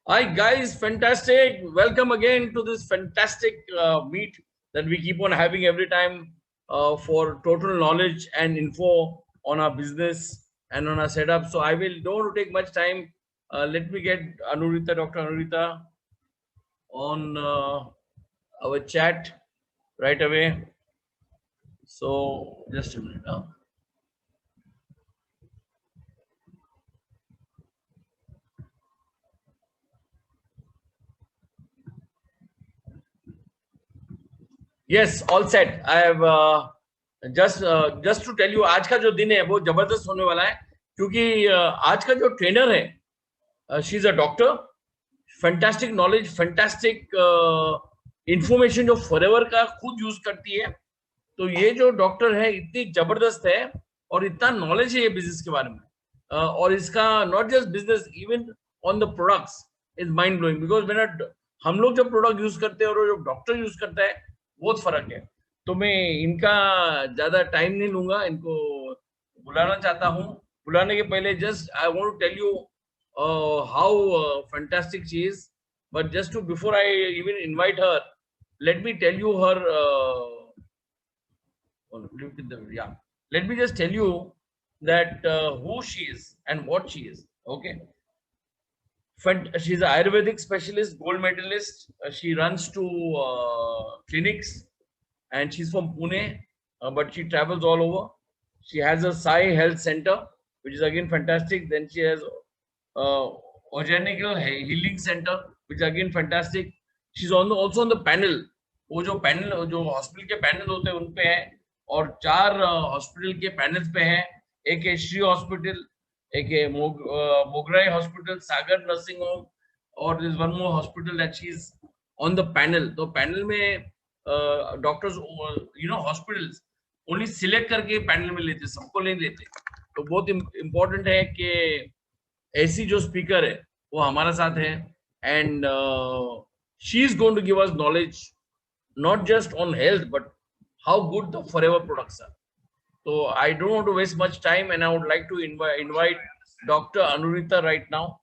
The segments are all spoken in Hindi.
Hi guys, fantastic. Welcome again to this fantastic meet that we keep on having every time for total knowledge and info on our business and on our setup. So I will don't want to take much time. Let me get Anurita, Dr. Anurita on our chat right away. So just a minute now. Yes, all set. I have just to tell you आज का जो दिन है वो जबरदस्त होने वाला है क्योंकि आज का जो ट्रेनर है she is a doctor fantastic knowledge fantastic information जो फॉरएवर का खुद यूज करती है तो ये जो डॉक्टर है इतनी जबरदस्त है और इतना नॉलेज है ये बिजनेस के बारे में और इसका not just business even on the products is mind blowing because मेरा हम लोग जो प्रोडक्ट यूज करते हैं और जो डॉक्टर यूज करता है बहुत फर्क है तो मैं इनका ज्यादा टाइम नहीं लूंगा इनको बुलाना चाहता हूँ बुलाने के पहले just I want to tell you how fantastic she is but just to before I even invite her let me tell you her yeah let me just tell you that who she is and what she is okay she's an ayurvedic specialist gold medalist she runs to clinics and she's from Pune but she travels all over she has a Sai Health Center which is again fantastic then she has uh, Organical Healing Center which is again fantastic she's on also on the panel वो जो पैनल जो हॉस्पिटल के पैनल होते हैं उन पे है और 4 हॉस्पिटल के पैनल्स पे है एक है श्री हॉस्पिटल एक है मोगराई हॉस्पिटल सागर नर्सिंग होम और this one more hospital that she is on the panel तो पैनल में डॉक्टर्स हॉस्पिटल्स ओनली सिलेक्ट करके पैनल में लेते सबको नहीं लेते तो बहुत इम्पोर्टेंट है कि ऐसी जो स्पीकर है वो हमारा साथ है and she is going to give us knowledge not just on health but how good the forever products are so I don't want to waste much time and I would like to invite Dr. Anurita right now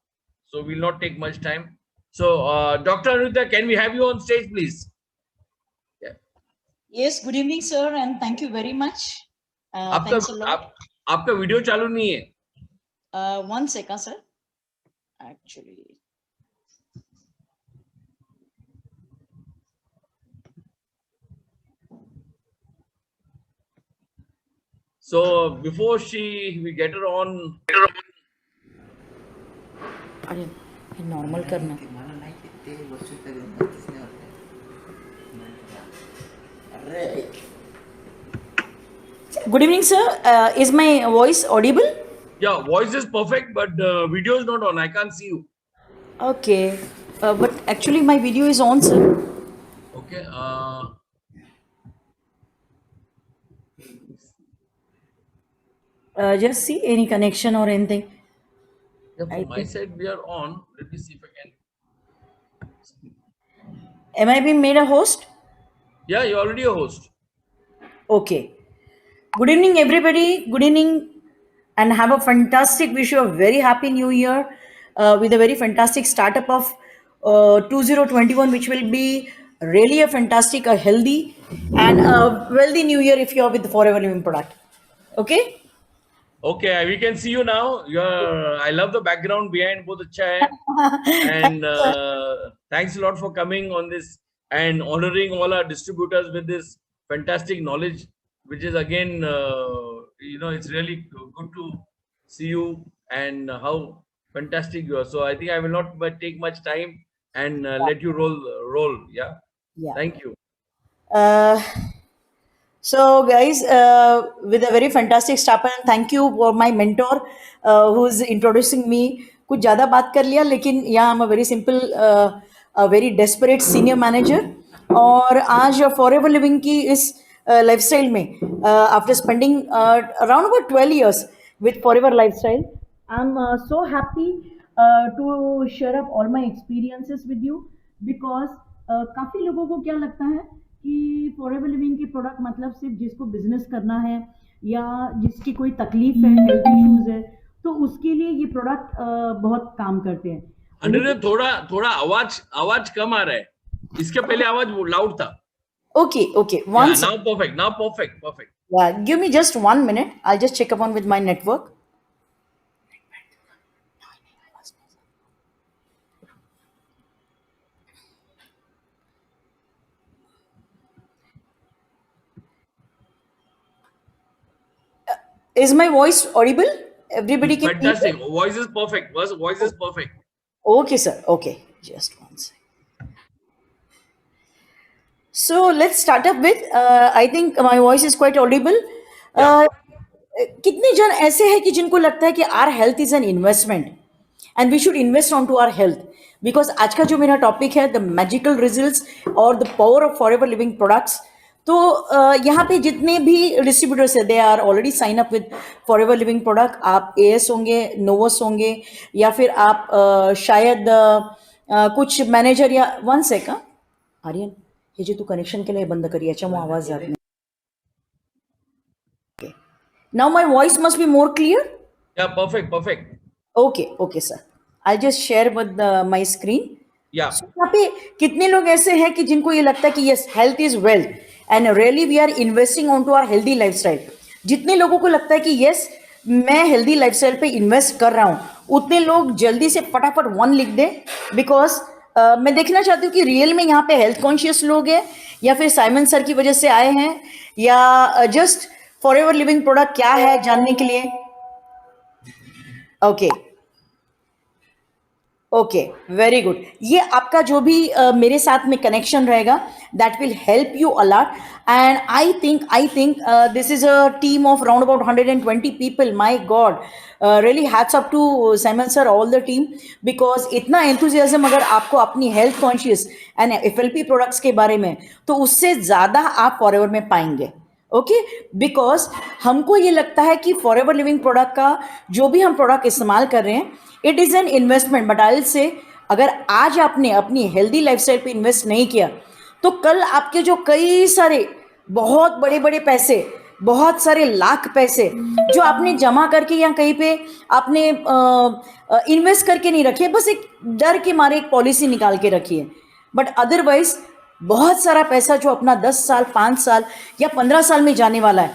so we'll not take much time so Dr. Anurita can we have you on stage please yeah. Yes, good evening sir and thank you very much thanks a lot आपका वीडियो चालू नहीं है 1 second sir actually so before we get her on अरे नॉर्मल करना good evening sir is my voice audible yeah voice is perfect but video is not on I can't see you okay but actually my video is on sir okay just see any connection or anything yeah, from my side we are on let me see if I can am I being made a host yeah you're already a host okay good evening everybody good evening and have a fantastic wish you a very happy new year with a very fantastic startup of 2021 which will be really a fantastic a healthy and a wealthy new year if you're with the forever living product okay okay we can see you now I love the background behind both acha hai and thanks a lot for coming on this and honoring all our distributors with this fantastic knowledge which is again it's really good to see you and how fantastic you are so I think I will not take much time and let you roll yeah yeah thank you uh, so guys with a very fantastic start and thank you for my mentor who's introducing me कुछ ज़्यादा बात कर लिया लेकिन यहाँ I'm a very simple a very desperate senior manager और आज forever living की इस lifestyle में after spending around about 12 years with forever lifestyle I'm so happy to share up all my experiences with you because काफ़ी लोगों को क्या लगता है कि फॉरएवर लिविंग के प्रोडक्ट मतलब सिर्फ जिसको बिजनेस करना है या जिसकी कोई तकलीफ है हेल्थ इश्यूज है तो उसके लिए ये प्रोडक्ट बहुत काम करते हैं अंडर थोड़ा थोड़ा आवाज आवाज कम आ रहा है. इसके पहले आवाज लाउड था. Okay, okay. Yeah, Once, now perfect. Now perfect. Perfect. yeah, give me just 1 minute. I'll just check upon with my network. Is my voice audible? Everybody can hear Fantastic. me? Voice is perfect. Voice is perfect. Okay, sir. Okay, just 1 second. So let's start up with. I think my voice is quite audible. Yeah. Uh, कितने जन ऐसे हैं कि जिनको लगता है कि our health is an investment and we should invest on to our health because आज का जो मेरा टॉपिक है द मैजिकल रिजल्ट्स और the power of for ever living products. तो यहाँ पे जितने भी डिस्ट्रीब्यूटर्स है they are already sign up with for ever living product. आप एएस होंगे, नोवस होंगे, या फिर आप शायद कुछ मैनेजर या 1 सेकंड आर्यन हे जे तू कनेक्शन केलं हे बंद कर याच्यामुळे आवाज जात नाही. Now my voice must be more clear. Yeah. Perfect. Perfect. Okay okay sir, I just share with my screen. Yeah. यहाँ पे कितने लोग ऐसे हैं कि जिनको ये लगता है कि yes health is wealth and really we are investing on to our healthy lifestyle. जितने लोगों को लगता है कि यस मैं हेल्दी लाइफस्टाइल पे इन्वेस्ट कर रहा हूँ, उतने लोग जल्दी से फटाफट 1 लिख दें. बिकॉज मैं देखना चाहती हूँ कि रियल में यहाँ पे हेल्थ कॉन्शियस लोग हैं या फिर साइमन सर की वजह से आए हैं या just for ever living product क्या है जानने के लिए. Okay okay, very good. ये आपका जो भी मेरे साथ में कनेक्शन रहेगा that will help you a lot. And I think this is a team of round about 120 people. My God, really hats up to Simon sir, all the team. Because इतना एंथुजियाज्म अगर आपको अपनी health conscious and FLP products के बारे में, तो उससे ज़्यादा आप फॉरएवर में पाएंगे. ओके, बिकॉज हमको ये लगता है कि फॉर एवर लिविंग प्रोडक्ट का जो भी हम प्रोडक्ट इस्तेमाल कर रहे हैं it is an investment. But I will से अगर आज आपने अपनी हेल्दी लाइफस्टाइल पे इन्वेस्ट नहीं किया तो कल आपके जो कई सारे बहुत बड़े बड़े पैसे, बहुत सारे लाख पैसे जो आपने जमा करके या कहीं पे आपने इन्वेस्ट करके नहीं रखे, बस एक डर के मारे एक पॉलिसी निकाल के रखी है. बट अदरवाइज बहुत सारा पैसा जो अपना 10 साल 5 साल या 15 साल में जाने वाला है,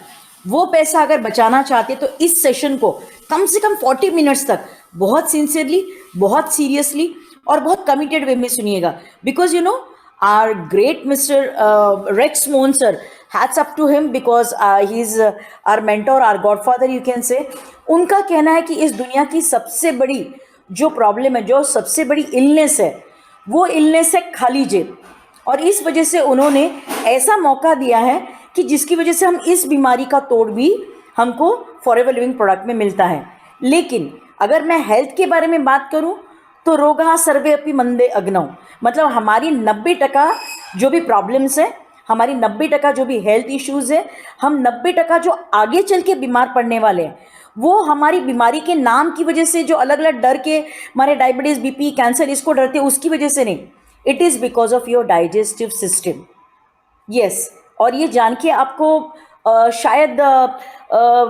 वो पैसा अगर बचाना चाहते तो इस सेशन को कम से कम 40 मिनट्स तक बहुत सिंसियरली, बहुत सीरियसली और बहुत कमिटेड वे में सुनिएगा. Because you know our great mister Rex Mohan sir, hats up to him because he is our mentor, our godfather you can say. उनका कहना है कि इस दुनिया की सबसे बड़ी जो प्रॉब्लम है, जो सबसे बड़ी इलनेस है, वो इलनेस है खाली जेब. और इस वजह से उन्होंने ऐसा मौका दिया है कि जिसकी वजह से हम इस बीमारी का तोड़ भी हमको फॉर एवर लिविंग प्रोडक्ट में मिलता है. लेकिन अगर मैं हेल्थ के बारे में बात करूं तो रोगा सर्वे अपि मंदे अग्नौ, मतलब हमारी 90% जो भी प्रॉब्लम्स है, हमारी 90% जो भी हेल्थ इश्यूज है, हम 90% जो आगे चल के बीमार पड़ने वाले हैं, वो हमारी बीमारी के नाम की वजह से, जो अलग अलग डर के हमारे डायबिटीज, बीपी, कैंसर इसको डरते हैं उसकी वजह से नहीं. It is because of your digestive system. Yes, और ये जान के आपको शायद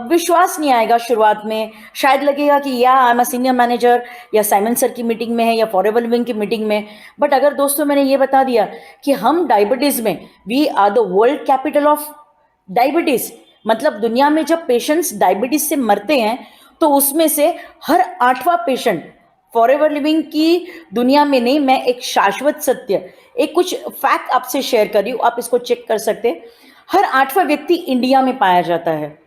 विश्वास नहीं आएगा शुरुआत में. शायद लगेगा कि या I am a senior manager या साइमन सर की मीटिंग में है या फॉर एवर लिविंग की मीटिंग में. बट अगर दोस्तों मैंने ये बता दिया कि हम डायबिटीज़ में we are the world capital of diabetes, मतलब दुनिया में जब पेशेंट्स डायबिटीज़ से मरते हैं तो उसमें से हर 8वां पेशेंट फॉर एवर लिविंग की दुनिया में नहीं, मैं एक शाश्वत सत्य, एक कुछ फैक्ट आपसे शेयर कर रही हूँ, आप इसको चेक कर सकते हैं. हर 8वां व्यक्ति इंडिया में पाया जाता है.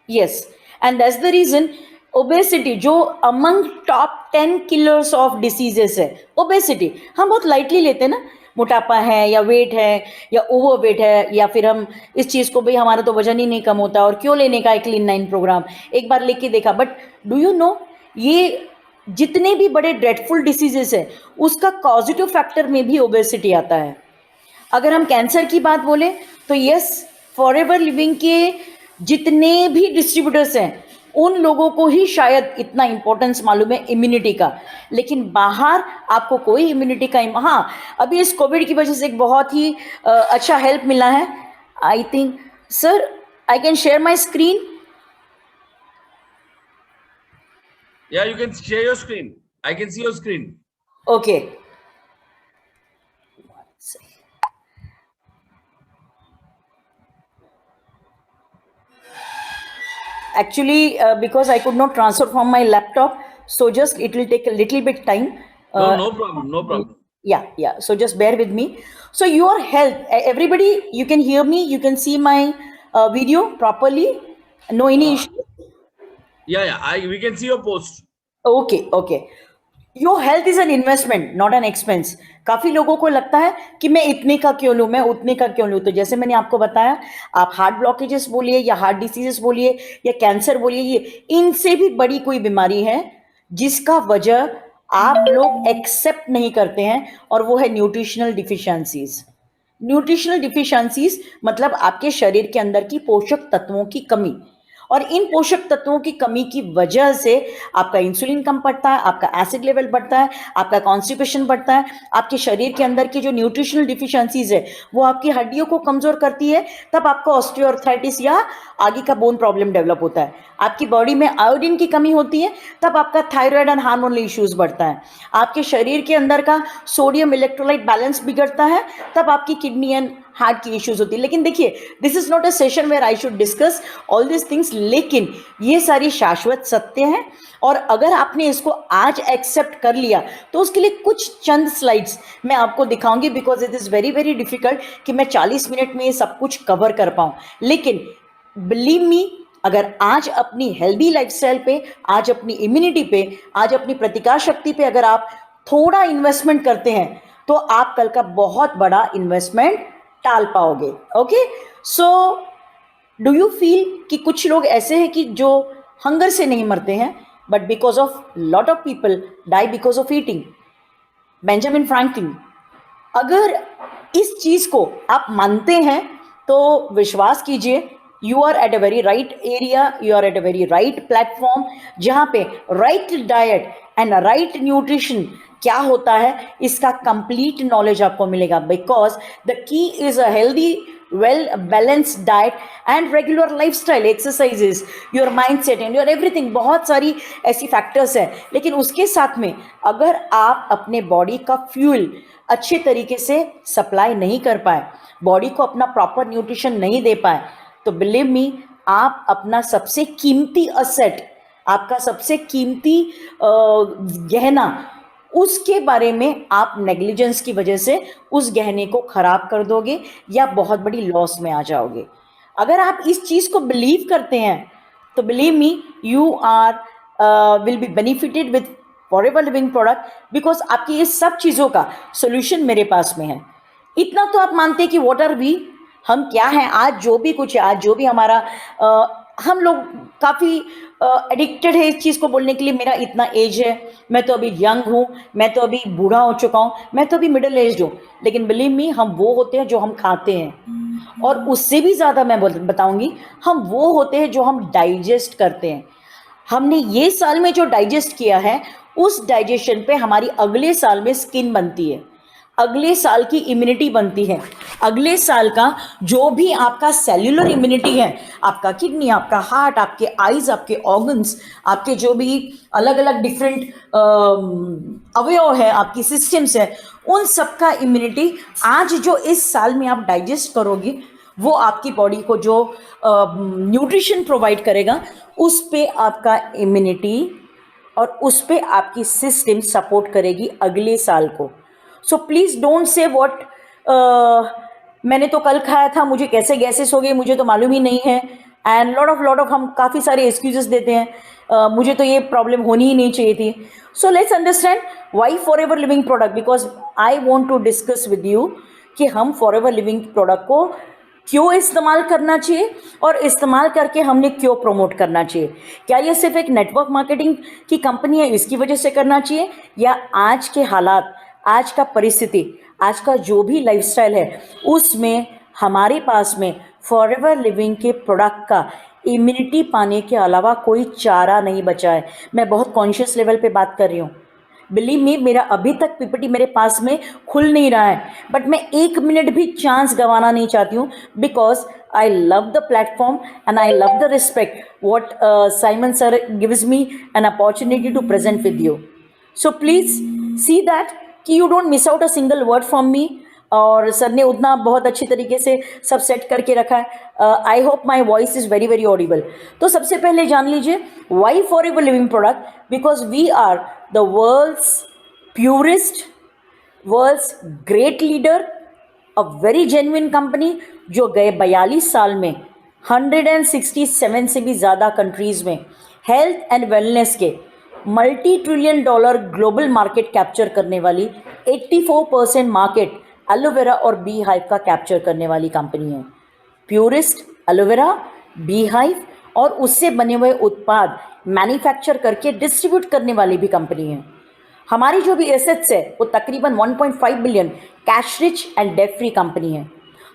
Yes, and that's the reason obesity जो among top 10 killers of diseases है. ओबेसिटी हम बहुत लाइटली लेते हैं ना, मोटापा है या वेट है या ओवर वेट है, या फिर हम इस चीज़ को भाई हमारा तो वजन ही नहीं कम होता और क्यों लेने का एक लीन 9 प्रोग्राम एक बार लेके देखा. बट डू यू नो ये जितने भी बड़े ड्रेडफुल डिसीजेस है उसका पॉजिटिव फैक्टर में भी ओबेसिटी आता है. अगर हम कैंसर की बात बोले तो यस, फॉर एवर लिविंग के जितने भी डिस्ट्रीब्यूटर्स हैं उन लोगों को ही शायद इतना इंपॉर्टेंस मालूम है इम्यूनिटी का, लेकिन बाहर आपको कोई इम्यूनिटी का हाँ, अभी इस कोविड की वजह से एक बहुत ही अच्छा हेल्प मिला है. I think sir I can share my screen. Yeah, you can share your screen. I can see your screen. Okay. Actually, because I could not transfer from my laptop, so just it will take a little bit time. No, Uh, no problem, no problem. yeah. So just bear with me. So your health, everybody, you can hear me, you can see my video properly. No any Uh, issue. yeah, we can see your post. Okay. Your health is an investment not an expense. काफी लोगों को लगता है कि मैं इतने का क्यों लूं, मैं उतने का क्यों लूं. तो जैसे मैंने आपको बताया, आप हार्ट ब्लॉकेजेस बोलिए या हार्ट डिसीजेस बोलिए या कैंसर बोलिए, ये इनसे भी बड़ी कोई बीमारी है जिसका वजह आप लोग एक्सेप्ट नहीं करते हैं, और वो है न्यूट्रिशनल डिफिशियंसीज. न्यूट्रिशनल डिफिशियंसीज मतलब आपके शरीर के अंदर की पोषक तत्वों की कमी, और इन पोषक तत्वों की कमी की वजह से आपका इंसुलिन कम पड़ता है, आपका एसिड लेवल बढ़ता है, आपका कॉन्स्टिपेशन बढ़ता है, आपके शरीर के अंदर की जो न्यूट्रिशनल डिफिशियंसीज है वो आपकी हड्डियों को कमजोर करती है. तब आपको ऑस्टियोआर्थराइटिस या आगे का बोन प्रॉब्लम डेवलप होता है. आपकी बॉडी में आयोडीन की कमी होती है, तब आपका थायराइड एंड हार्मोनल इश्यूज बढ़ता है. आपके शरीर के अंदर का सोडियम इलेक्ट्रोलाइट बैलेंस बिगड़ता है, तब आपकी किडनी एंड हार्ट की इश्यूज होती है. लेकिन देखिए, this is not a session where I should discuss all this things, लेकिन ये सारी शाश्वत सत्य हैं. और अगर आपने इसको आज एक्सेप्ट कर लिया तो उसके लिए कुछ चंद स्लाइड्स मैं आपको दिखाऊंगी, because it is very very difficult कि मैं 40 मिनट में ये सब कुछ कवर कर पाऊं. लेकिन बिलीव मी, अगर आज अपनी हेल्दी लाइफस्टाइल पे, आज अपनी इम्यूनिटी पे, आज अपनी प्रतिकार शक्ति पे अगर आप थोड़ा इन्वेस्टमेंट करते हैं तो आप कल का बहुत बड़ा इन्वेस्टमेंट टाल पाओगे. Okay. So do you feel कि कुछ लोग ऐसे हैं कि जो हंगर से नहीं मरते हैं, but because of lot of people die because of eating. Benjamin Franklin. अगर इस चीज को आप मानते हैं तो विश्वास कीजिए, you are at a very right area, you are at a very right platform, जहां पे right diet and right nutrition क्या होता है इसका कंप्लीट नॉलेज आपको मिलेगा. Because the key is a healthy well balanced diet and regular lifestyle, exercises, your mindset and your everything. बहुत सारी ऐसी फैक्टर्स हैं, लेकिन उसके साथ में अगर आप अपने बॉडी का फ्यूल अच्छे तरीके से सप्लाई नहीं कर पाए, बॉडी को अपना प्रॉपर न्यूट्रिशन नहीं दे पाए, तो बिलीव मी, आप अपना सबसे कीमती असेट, आपका सबसे कीमती गहना, उसके बारे में आप नेग्लिजेंस की वजह से उस गहने को खराब कर दोगे या बहुत बड़ी लॉस में आ जाओगे. अगर आप इस चीज को बिलीव करते हैं तो believe me, you are will be benefited with Forever living product, because आपकी ये सब चीजों का सोल्यूशन मेरे पास में है. इतना तो आप मानते हैं कि व्हाट आर वी, हम क्या हैं. आज जो भी कुछ है, आज जो भी हमारा हम लोग काफ़ी एडिक्टेड है इस चीज़ को बोलने के लिए, मेरा इतना एज है, मैं तो अभी यंग हूँ, मैं तो अभी बूढ़ा हो चुका हूँ, मैं तो अभी मिडिल एज हूँ. लेकिन बिलीव मी, हम वो होते हैं जो हम खाते हैं, और उससे भी ज़्यादा मैं बताऊंगी, हम वो होते हैं जो हम डाइजेस्ट करते हैं. हमने ये साल में जो डाइजेस्ट किया है, उस डाइजेशन पे हमारी अगले साल में स्किन बनती है, अगले साल की इम्यूनिटी बनती है, अगले साल का जो भी आपका सेल्यूलर इम्यूनिटी है, आपका किडनी, आपका हार्ट, आपके आईज, आपके ऑर्गन्स, आपके जो भी अलग अलग डिफरेंट अवयव है, आपकी सिस्टम्स है, उन सब का इम्यूनिटी आज जो इस साल में आप डाइजेस्ट करोगे, वो आपकी बॉडी को जो न्यूट्रिशन प्रोवाइड करेगा, उस पे आपका इम्यूनिटी और उस पे आपकी सिस्टम सपोर्ट करेगी अगले साल को. So please don't say what मैंने तो कल खाया था, मुझे कैसे गैसेस हो गए, मुझे तो मालूम ही नहीं है. एंड लॉट ऑफ हम काफ़ी सारे एक्सक्यूजेस देते हैं, मुझे तो ये प्रॉब्लम होनी ही नहीं चाहिए थी. So let's understand why forever living product, because I want to discuss with you कि हम फॉरएवर लिविंग प्रोडक्ट को क्यों इस्तेमाल करना चाहिए और इस्तेमाल करके हमने क्यों प्रमोट करना चाहिए. क्या ये सिर्फ एक नेटवर्क मार्केटिंग की कंपनी है इसकी वजह से करना चाहिए, या आज के हालात, आज का परिस्थिति, आज का जो भी लाइफस्टाइल है, उसमें हमारे पास में फॉरएवर लिविंग के प्रोडक्ट का इम्यूनिटी पाने के अलावा कोई चारा नहीं बचा है. मैं बहुत कॉन्शियस लेवल पे बात कर रही हूँ. बिलीव मी, मेरा अभी तक पीपीटी मेरे पास में खुल नहीं रहा है, बट मैं 1 मिनट भी चांस गंवाना नहीं चाहती हूँ, because I love the platform and I love the respect what Simon sir gives me an opportunity to present with you. So please see that कि you don't miss out a single word from me. और सर ने उतना बहुत अच्छी तरीके से सब सेट करके रखा है। I hope my voice is very very audible. तो सबसे पहले जान लीजिए why forever living product, because we are the world's purest, world's great leader, a very genuine company जो गए 42 साल में 167 से भी ज़्यादा कंट्रीज में हेल्थ एंड वेलनेस के multi trillion dollar global market capture करने वाली 84% मार्केट एलोवेरा और बी हाइव का कैप्चर करने वाली कंपनी है। प्योरिस्ट एलोवेरा, बी हाइव और उससे बने हुए उत्पाद मैन्युफैक्चर करके डिस्ट्रीब्यूट करने वाली भी कंपनी है। हमारी जो भी एसेट्स है वो तकरीबन 1.5 billion cash rich and debt free company है।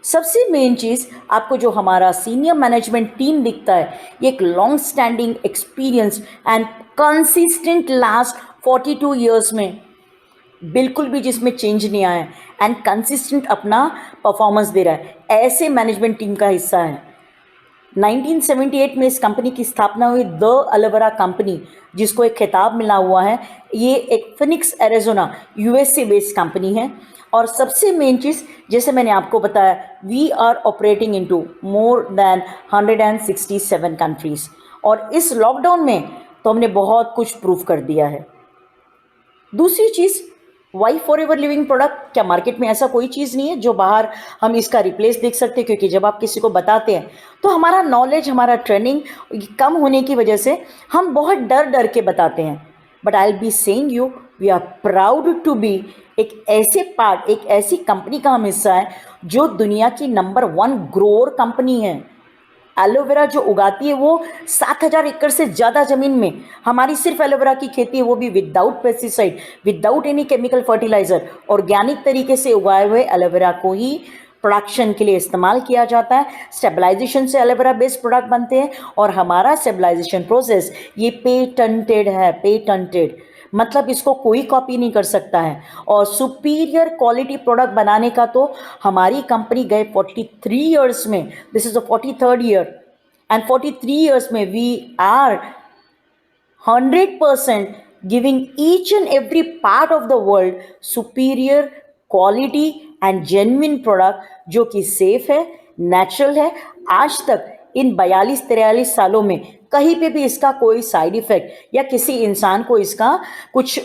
सबसे मेन चीज़ आपको जो हमारा सीनियर मैनेजमेंट टीम दिखता है, ये एक long standing experience and consistent last 42 years में बिल्कुल भी जिसमें चेंज नहीं आया है एंड कंसिस्टेंट अपना परफॉर्मेंस दे रहा है, ऐसे मैनेजमेंट टीम का हिस्सा है। 1978 में इस कंपनी की स्थापना हुई, द एलोवेरा कंपनी, जिसको एक खिताब मिला हुआ है। ये एक Phoenix Arizona USA based company है। और सबसे मेन चीज़ जैसे मैंने आपको बताया, we are operating into more than 167 countries. और इस लॉकडाउन में तो हमने बहुत कुछ प्रूव कर दिया है। दूसरी चीज़, why for ever living product, क्या मार्केट में ऐसा कोई चीज़ नहीं है जो बाहर हम इसका रिप्लेस देख सकते हैं? क्योंकि जब आप किसी को बताते हैं तो हमारा नॉलेज, हमारा ट्रेनिंग कम होने की वजह से हम बहुत डर डर के बताते हैं। But I will be saying you, we are proud to be एक ऐसे पार्ट, एक ऐसी कंपनी का हम हिस्सा है जो दुनिया की नंबर 1 ग्रोअर कंपनी है। एलोवेरा जो उगाती है वो 7,000 एकड़ से ज़्यादा ज़मीन में हमारी सिर्फ एलोवेरा की खेती है, वो भी without pesticide, without any chemical fertiliser. Organic तरीके से उगाए हुए एलोवेरा को ही प्रोडक्शन के लिए इस्तेमाल किया जाता है। स्टेबलाइजेशन से एलोवेरा बेस्ड प्रोडक्ट बनते हैं और हमारा स्टेबलाइजेशन प्रोसेस ये पेटेंटेड है, पेटेंटेड मतलब इसको कोई कॉपी नहीं कर सकता है। और सुपीरियर क्वालिटी प्रोडक्ट बनाने का तो हमारी कंपनी गए 43 ईयर्स में, this is the 43rd year, and 43 years में we are 100% giving each and every part of the world superior quality and genuine product जो कि सेफ है, नेचुरल है। आज तक इन 42-43 सालों में कहीं पे भी इसका कोई साइड इफेक्ट या किसी इंसान को इसका कुछ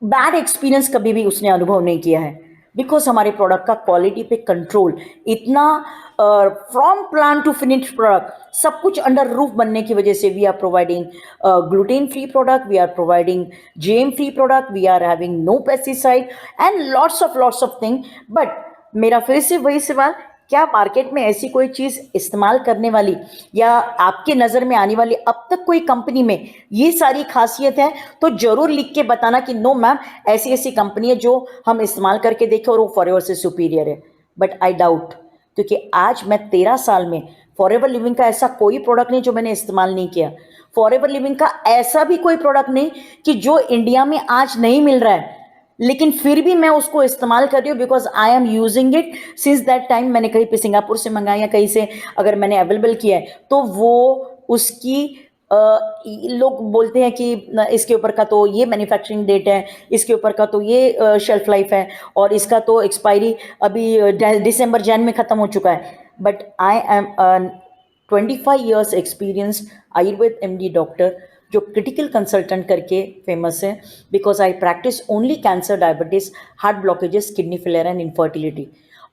बैड एक्सपीरियंस कभी भी उसने अनुभव नहीं किया है। बिकॉज हमारे प्रोडक्ट का क्वालिटी पे कंट्रोल इतना, from plant to finish product सब कुछ अंडर रूफ बनने की वजह से we are providing gluten free product, we are providing GM free product, we are having no pesticide and lots of thing. But मेरा फिर से वही सवाल, क्या मार्केट में ऐसी कोई चीज़ इस्तेमाल करने वाली या आपके नज़र में आने वाली अब तक कोई कंपनी में ये सारी खासियत है? तो ज़रूर लिख के बताना कि नो मैम, ऐसी ऐसी कंपनी है जो हम इस्तेमाल करके देखें और वो फॉरएवर से सुपीरियर है। बट आई डाउट, क्योंकि आज मैं 13 साल में फॉरएवर लिविंग का ऐसा कोई प्रोडक्ट नहीं जो मैंने इस्तेमाल नहीं किया। फॉरएवर लिविंग का ऐसा भी कोई प्रोडक्ट नहीं कि जो इंडिया में आज नहीं मिल रहा है, लेकिन फिर भी मैं उसको इस्तेमाल कर रही हूँ because I am using it since that time. मैंने कहीं पे सिंगापुर से मंगाया या कहीं से अगर मैंने अवेलेबल किया है तो वो उसकी लोग बोलते हैं कि इसके ऊपर का तो ये मैन्युफैक्चरिंग डेट है, इसके ऊपर का तो ये शेल्फ लाइफ है और इसका तो एक्सपायरी अभी दिसंबर जैन में ख़त्म हो चुका है। But I am 25 years experience Ayurveda MD doctor जो क्रिटिकल कंसल्टेंट करके फेमस है, because I practice only cancer, diabetes, heart blockages, kidney failure and infertility.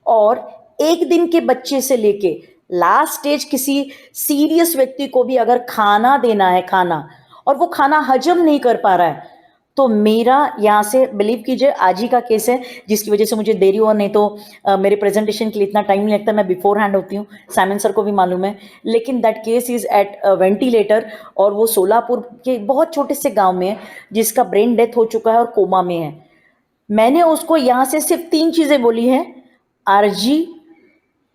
और एक दिन के बच्चे से लेके लास्ट स्टेज किसी सीरियस व्यक्ति को भी अगर खाना देना है, खाना, और वो खाना हजम नहीं कर पा रहा है, तो मेरा यहाँ से बिलीव कीजिए आज ही का केस है जिसकी वजह से मुझे देरी हुआ, नहीं तो मेरे प्रेजेंटेशन के लिए इतना टाइम नहीं लगता, मैं बिफोर हैंड होती हूँ, साइमन सर को भी मालूम है। लेकिन that case is at ventilator और वो सोलापुर के बहुत छोटे से गांव में है जिसका ब्रेन डेथ हो चुका है और कोमा में है। मैंने उसको यहाँ से सिर्फ 3 चीज़ें बोली हैं, Argi,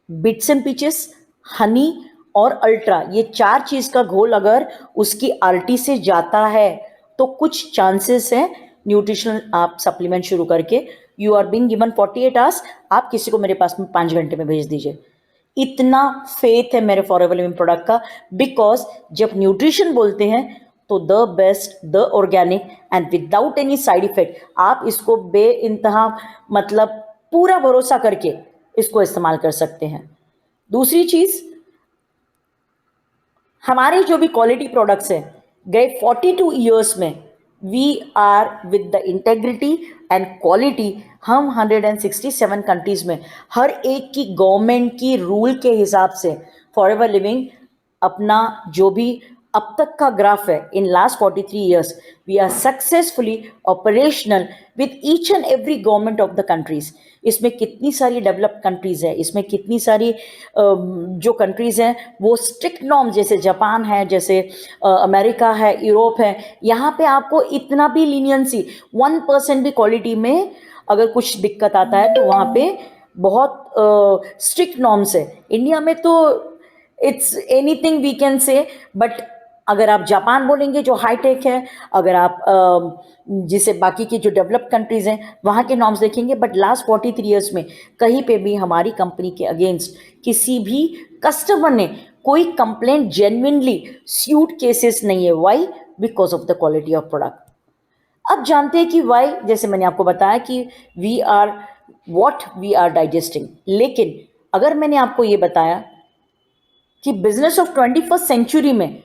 bits and pieces, honey और अल्ट्रा, ये 4 चीज़ का घोल अगर उसकी आरटी से जाता है तो कुछ चांसेस है न्यूट्रिशनल आप सप्लीमेंट शुरू करके, you are being given 48 hours, आप किसी को मेरे पास में 5 घंटे में भेज दीजिए। इतना फेथ है मेरे फॉरएवर लिविंग प्रोडक्ट का, बिकॉज जब न्यूट्रिशन बोलते हैं तो the best, the organic and without any side effect आप इसको बे इंतहा मतलब पूरा भरोसा करके इसको इस्तेमाल कर सकते हैं। दूसरी चीज़, हमारे जो भी क्वालिटी प्रोडक्ट्स हैं गए 42 ईयर्स में we are with the integrity and quality, हम 167 कंट्रीज में हर एक की गवर्नमेंट की रूल के हिसाब से फॉरएवर लिविंग अपना जो भी अब तक का ग्राफ है in last 43 years we are successfully operational with each and every government of the countries. इसमें कितनी सारी डेवलप्ड कंट्रीज है, इसमें कितनी सारी जो कंट्रीज हैं वो स्ट्रिक्ट नॉर्म, जैसे जापान है, जैसे अमेरिका है, यूरोप है, यहाँ पे आपको इतना भी लीनियंसी 1% भी क्वालिटी में अगर कुछ दिक्कत आता है तो वहाँ पे बहुत स्ट्रिक्ट नॉर्म्स है। इंडिया में तो it's anything we can say, but अगर आप जापान बोलेंगे जो हाईटेक है, अगर आप जिसे बाकी की जो डेवलप्ड कंट्रीज हैं वहाँ के नॉर्म्स देखेंगे, बट लास्ट 43 ईयर्स में कहीं पे भी हमारी कंपनी के अगेंस्ट किसी भी कस्टमर ने कोई कंप्लेंट जेन्युइनली स्यूट केसेस नहीं है। Why? Because of the quality of product. अब जानते हैं कि वाई, जैसे मैंने आपको बताया कि we are what we are digesting, लेकिन अगर मैंने आपको ये बताया कि बिजनेस ऑफ 21st सेंचुरी में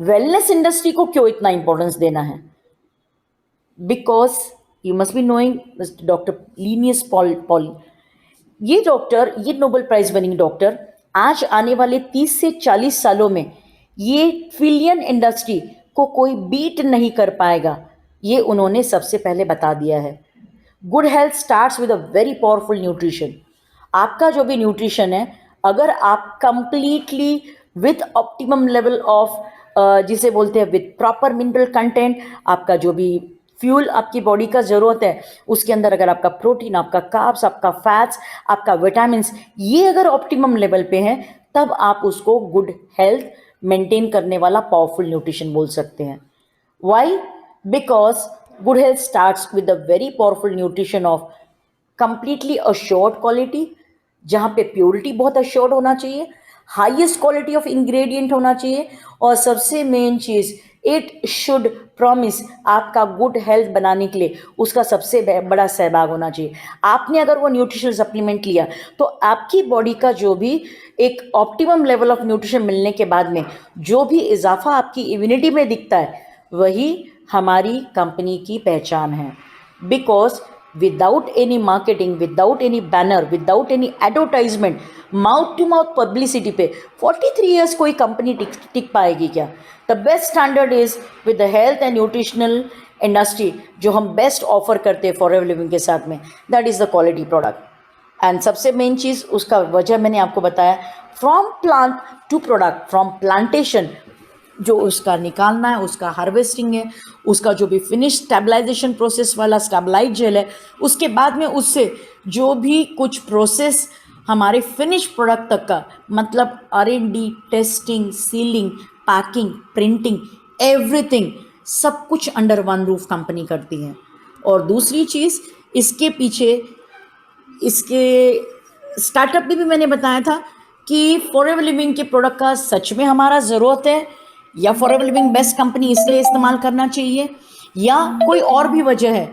वेलनेस इंडस्ट्री को क्यों इतना इंपॉर्टेंस देना है, because you must be knowing doctor Linus Paul, ये डॉक्टर, ये नोबेल प्राइज विनिंग डॉक्टर आज आने वाले 30 से 40 सालों में ये ट्रिलियन इंडस्ट्री को कोई बीट नहीं कर पाएगा, ये उन्होंने सबसे पहले बता दिया है। Good health starts with a very powerful nutrition. आपका जो भी न्यूट्रिशन है, अगर आप completely with optimum level of जिसे बोलते हैं विथ प्रॉपर मिनरल कंटेंट, आपका जो भी फ्यूल आपकी बॉडी का ज़रूरत है उसके अंदर अगर आपका प्रोटीन, आपका कार्ब्स, आपका फैट्स, आपका विटामिन्स, ये अगर ऑप्टिमम लेवल पे हैं तब आप उसको गुड हेल्थ मेंटेन करने वाला पावरफुल न्यूट्रिशन बोल सकते हैं। Why? Because good health starts with a very powerful nutrition of completely assured quality, जहाँ पे प्योरिटी बहुत अश्योर्ड होना चाहिए, हाईएस्ट क्वालिटी ऑफ इंग्रेडिएंट होना चाहिए, और सबसे main cheese it should promise आपका गुड हेल्थ बनाने के लिए उसका सबसे बड़ा सहभाग होना चाहिए। आपने अगर वो न्यूट्रिशनल सप्लीमेंट लिया तो आपकी बॉडी का जो भी एक ऑप्टिमम लेवल ऑफ न्यूट्रिशन मिलने के बाद में जो भी इजाफा आपकी इम्यूनिटी में दिखता है वही हमारी कंपनी की पहचान है। Because without any marketing, without any banner, without any advertisement, mouth to mouth publicity पे 43 ईयर्स कोई कंपनी टिक पाएगी क्या? The best standard is with the health and nutritional industry जो हम बेस्ट ऑफर करते हैं फॉरएवर लिविंग के साथ में, that is the quality product. And सबसे मेन चीज़ उसका वजह मैंने आपको बताया, from plant to product, from plantation जो उसका निकालना है, उसका हार्वेस्टिंग है, उसका जो भी फिनिश स्टेबलाइजेशन प्रोसेस वाला स्टेबलाइज जेल है, उसके बाद में उससे जो भी कुछ प्रोसेस हमारे फिनिश प्रोडक्ट तक का, मतलब R&D, testing, ceiling, packing, printing, everything, सब कुछ अंडर वन रूफ कंपनी करती है। और दूसरी चीज़ इसके पीछे इसके स्टार्टअप भी मैंने बताया था कि फॉरएवर लिविंग के प्रोडक्ट का सच में हमारा ज़रूरत है या फॉरएवर लिविंग बेस्ट कंपनी इसलिए इस्तेमाल करना चाहिए या कोई और भी वजह है।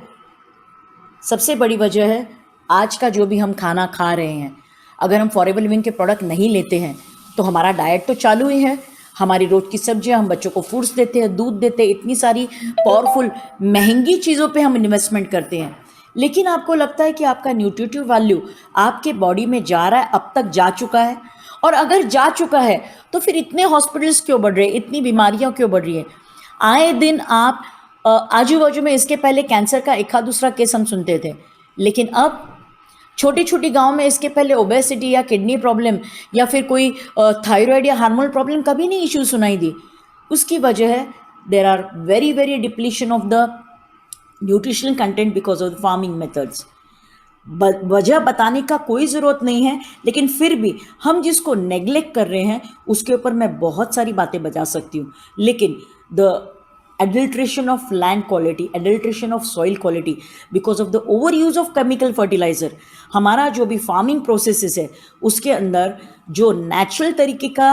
सबसे बड़ी वजह है आज का जो भी हम खाना खा रहे हैं, अगर हम फॉरएवर लिविंग के प्रोडक्ट नहीं लेते हैं तो हमारा डाइट तो चालू ही है, हमारी रोज़ की सब्जियां, हम बच्चों को फ्रूट्स देते हैं, दूध देते हैं, इतनी सारी पावरफुल महंगी चीज़ों पे हम इन्वेस्टमेंट करते हैं, लेकिन आपको लगता है कि आपका न्यूट्रिटिव वैल्यू आपके बॉडी में जा रहा है, अब तक जा चुका है, और अगर जा चुका है तो फिर इतने हॉस्पिटल्स क्यों बढ़ रहे हैं, इतनी बीमारियां क्यों बढ़ रही हैं? आए दिन आप आजू बाजू में, इसके पहले कैंसर का एक दूसरा केस हम सुनते थे, लेकिन अब छोटी छोटी गांव में इसके पहले ओबेसिटी या किडनी प्रॉब्लम या फिर कोई थायराइड या हार्मोनल प्रॉब्लम कभी नहीं इश्यू सुनाई दी। उसकी वजह है there are very very depletion of the nutritional content because of the farming methods. वजह बताने का कोई ज़रूरत नहीं है, लेकिन फिर भी हम जिसको नेग्लेक्ट कर रहे हैं उसके ऊपर मैं बहुत सारी बातें बता सकती हूँ, लेकिन the adulteration of land quality, adulteration of soil quality because of the overuse of chemical fertilizer, हमारा जो भी फार्मिंग प्रोसेसेस है उसके अंदर जो नेचुरल तरीके का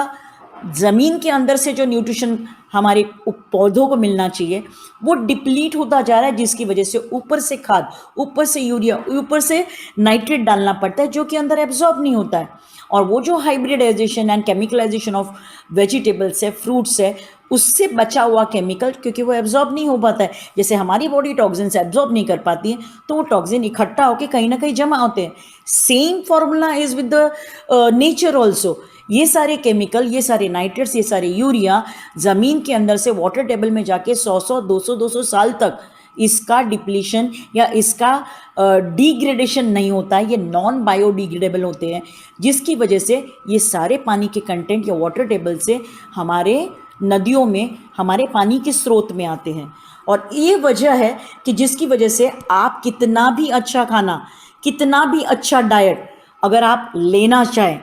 ज़मीन के अंदर से जो न्यूट्रिशन हमारे पौधों को मिलना चाहिए वो डिप्लीट होता जा रहा है, जिसकी वजह से ऊपर से खाद, ऊपर से यूरिया, ऊपर से नाइट्रेट डालना पड़ता है जो कि अंदर एब्जॉर्ब नहीं होता है। और वो जो हाइब्रिडाइजेशन एंड केमिकलाइजेशन ऑफ वेजिटेबल्स है, फ्रूट्स है, उससे बचा हुआ केमिकल, क्योंकि वो एब्जॉर्ब नहीं हो पाता है, जैसे हमारी बॉडी टॉक्सिन से एब्जॉर्ब नहीं कर पाती है तो वो टॉक्सिन इकट्ठा होकर कहीं ना कहीं जमा होते हैं। Same formula is with the nature also. ये सारे केमिकल, ये सारे नाइट्रेट्स, ये सारे यूरिया ज़मीन के अंदर से वाटर टेबल में जाके 100 200 साल तक इसका डिप्लीशन या इसका डिग्रेडेशन नहीं होता है। ये नॉन बायोडिग्रेडेबल होते हैं, जिसकी वजह से ये सारे पानी के कंटेंट या वाटर टेबल से हमारे नदियों में, हमारे पानी के स्रोत में आते हैं। और ये वजह है कि जिसकी वजह से आप कितना भी अच्छा खाना, कितना भी अच्छा डाइट अगर आप लेना चाहें,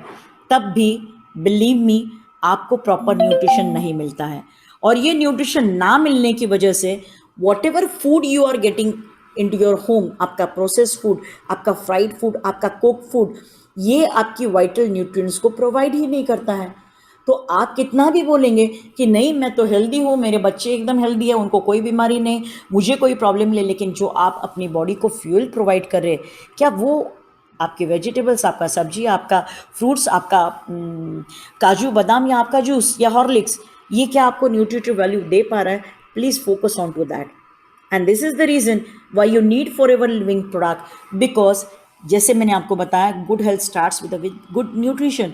तब भी बिलीव मी आपको प्रॉपर न्यूट्रिशन नहीं मिलता है। और ये न्यूट्रिशन ना मिलने की वजह से whatever food you are getting into your home, आपका प्रोसेस फूड, आपका फ्राइड फूड, आपका कुक फूड, ये आपकी वाइटल न्यूट्रिएंट्स को प्रोवाइड ही नहीं करता है। तो आप कितना भी बोलेंगे कि नहीं मैं तो हेल्दी हूँ, मेरे बच्चे एकदम हेल्दी है, उनको कोई बीमारी नहीं, मुझे कोई प्रॉब्लम नहीं, लेकिन जो आप अपनी बॉडी को फ्यूल प्रोवाइड कर रहे हैं, क्या वो आपके वेजिटेबल्स, आपका सब्जी, आपका फ्रूट्स, आपका काजू बादाम या आपका जूस या हॉर्लिक्स, ये क्या आपको न्यूट्रिटिव वैल्यू दे पा रहा है? Please focus on to that. And this is the reason why you need for ever living product, because जैसे मैंने आपको बताया, good health starts with good nutrition.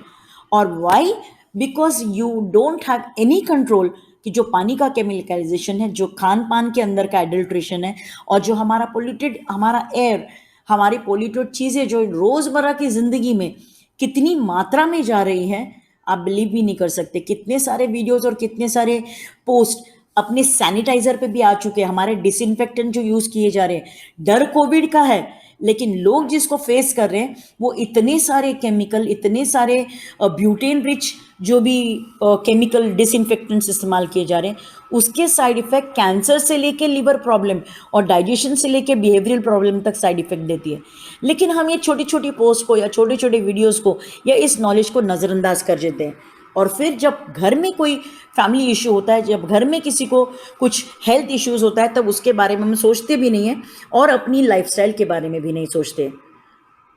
और why? Because you don't have any control कि जो पानी का केमिकलाइजेशन है, जो खान पान के अंदर का एडल्ट्रेशन है, और जो हमारा पोल्यूटेड, हमारा एयर, हमारी पोल्यूटेड चीज़ें जो रोज़मर्रा की ज़िंदगी में कितनी मात्रा में जा रही हैं, आप बिलीव भी नहीं कर सकते। कितने सारे वीडियोस और कितने सारे पोस्ट अपने सैनिटाइजर पे भी आ चुके हैं, हमारे डिसइंफेक्टेंट जो यूज़ किए जा रहे हैं। डर कोविड का है, लेकिन लोग जिसको फेस कर रहे हैं वो इतने सारे केमिकल, इतने सारे ब्यूटेन रिच जो भी केमिकल डिसइंफेक्टेंट्स इस्तेमाल किए जा रहे हैं, उसके साइड इफ़ेक्ट कैंसर से लेके लिवर प्रॉब्लम और डाइजेशन से लेके बिहेवियरल प्रॉब्लम तक साइड इफ़ेक्ट देती है। लेकिन हम ये छोटी छोटी पोस्ट को या छोटे छोटे वीडियोज़ को या इस नॉलेज को नज़रअंदाज कर देते हैं। और फिर जब घर में कोई फैमिली इशू होता है, जब घर में किसी को कुछ हेल्थ इश्यूज़ होता है, तब उसके बारे में हम सोचते भी नहीं हैं और अपनी लाइफस्टाइल के बारे में भी नहीं सोचते।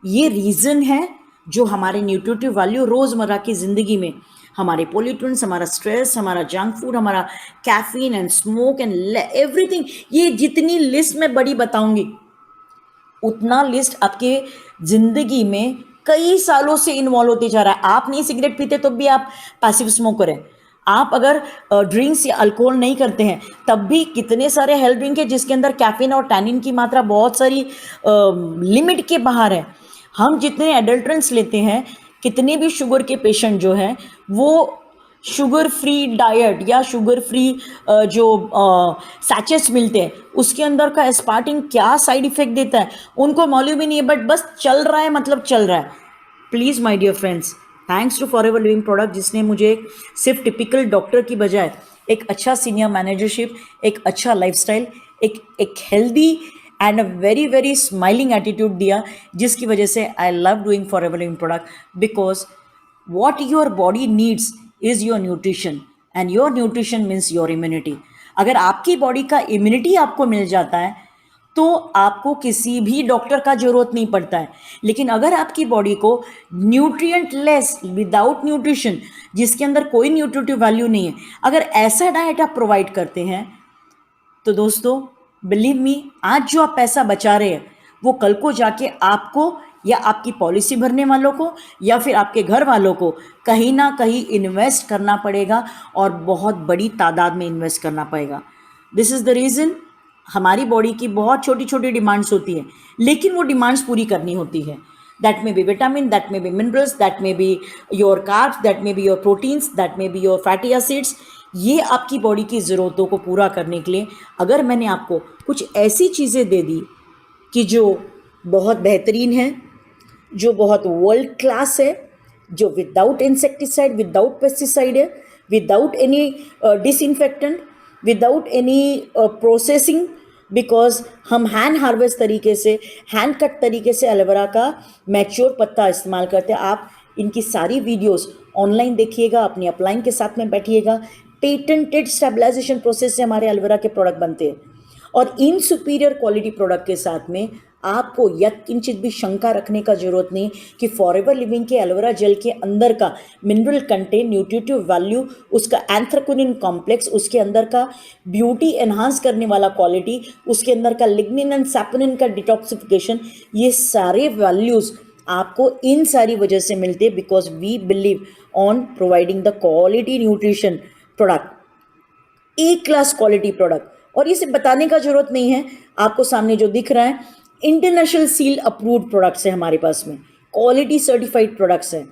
ये रीज़न है जो हमारे न्यूट्रिटिव वैल्यू रोज़मर्रा की ज़िंदगी में, हमारे पोल्यूटेंट्स, हमारा स्ट्रेस, हमारा जंक फूड, हमारा caffeine and smoke and everything, ये जितनी लिस्ट मैं बड़ी बताऊंगी, उतना लिस्ट आपके ज़िंदगी में कई सालों से इन्वॉल्व होते जा रहा है। आप नहीं सिगरेट पीते तो भी आप पैसिव स्मोकर हैं। आप अगर ड्रिंक्स या अल्कोहल नहीं करते हैं, तब भी कितने सारे हेल्थ ड्रिंक है जिसके अंदर कैफीन और टैनिन की मात्रा बहुत सारी लिमिट के बाहर है। हम जितने एडल्ट्रेंट्स लेते हैं, कितने भी शुगर के पेशेंट जो हैं, वो शुगर फ्री डाइट या शुगर फ्री जो सैचेस मिलते हैं, उसके अंदर का एस्पार्टिन क्या साइड इफेक्ट देता है उनको मालूम ही नहीं है, बट बस चल रहा है, मतलब चल रहा है। Please my dear friends, thanks to forever living product, जिसने मुझे सिर्फ टिपिकल डॉक्टर की बजाय एक अच्छा सीनियर मैनेजरशिप, एक अच्छा लाइफस्टाइल, एक healthy and a very very smiling attitude दिया, जिसकी वजह से I love doing forever living product, because what your body needs is your nutrition and your nutrition means your immunity। अगर आपकी बॉडी का इम्यूनिटी आपको मिल जाता है तो आपको किसी भी डॉक्टर का जरूरत नहीं पड़ता है। लेकिन अगर आपकी बॉडी को न्यूट्रिएंट लेस, विदाउट न्यूट्रिशन, जिसके अंदर कोई न्यूट्रिटिव वैल्यू नहीं है, अगर ऐसा डाइट आप प्रोवाइड करते हैं, तो दोस्तों बिलीव मी, आज जो आप पैसा बचा रहे हैं वो कल को जाके आपको या आपकी पॉलिसी भरने वालों को या फिर आपके घर वालों को कहीं ना कहीं इन्वेस्ट करना पड़ेगा, और बहुत बड़ी तादाद में इन्वेस्ट करना पड़ेगा। दिस इज़ द रीज़न हमारी बॉडी की बहुत छोटी छोटी डिमांड्स होती हैं, लेकिन वो डिमांड्स पूरी करनी होती है। That may be vitamin, that may be minerals, that may be your carbs, that may be your proteins, that may be your fatty acids. ये आपकी बॉडी की ज़रूरतों को पूरा करने के लिए अगर मैंने आपको कुछ ऐसी चीज़ें दे दी कि जो बहुत बेहतरीन है, जो बहुत वर्ल्ड क्लास है, जो विदाउट इंसेक्टिसाइड, विदाउट पेस्टिसाइड है, without any disinfectant, without any processing, because हम हैंड हार्वेस्ट तरीके से, हैंड कट तरीके से एलोवेरा का मैच्योर पत्ता इस्तेमाल करते हैं। आप इनकी सारी वीडियोस ऑनलाइन देखिएगा, अपनी अपलाइन के साथ में बैठिएगा। पेटेंटेड स्टेबलाइजेशन प्रोसेस से हमारे एलोवेरा के प्रोडक्ट बनते हैं, और इन सुपीरियर क्वालिटी प्रोडक्ट के साथ में आपको यत्किंचित भी शंका रखने का जरूरत नहीं कि फॉरएवर लिविंग के एलोवेरा जेल के अंदर का मिनरल कंटेंट, न्यूट्रिटिव वैल्यू, उसका एंथ्राक्विनिन कॉम्प्लेक्स, उसके अंदर का ब्यूटी एनहांस करने वाला क्वालिटी, उसके अंदर का लिग्निन एंड सैपोनिन का डिटॉक्सिफिकेशन, ये सारे वैल्यूज आपको इन सारी वजह से मिलते हैं because we believe on providing the quality nutrition product, A class quality product. और इसे बताने का जरूरत नहीं है, आपको सामने जो दिख रहा है इंटरनेशनल सील अप्रूव्ड प्रोडक्ट्स है हमारे पास में, क्वालिटी सर्टिफाइड प्रोडक्ट्स हैं,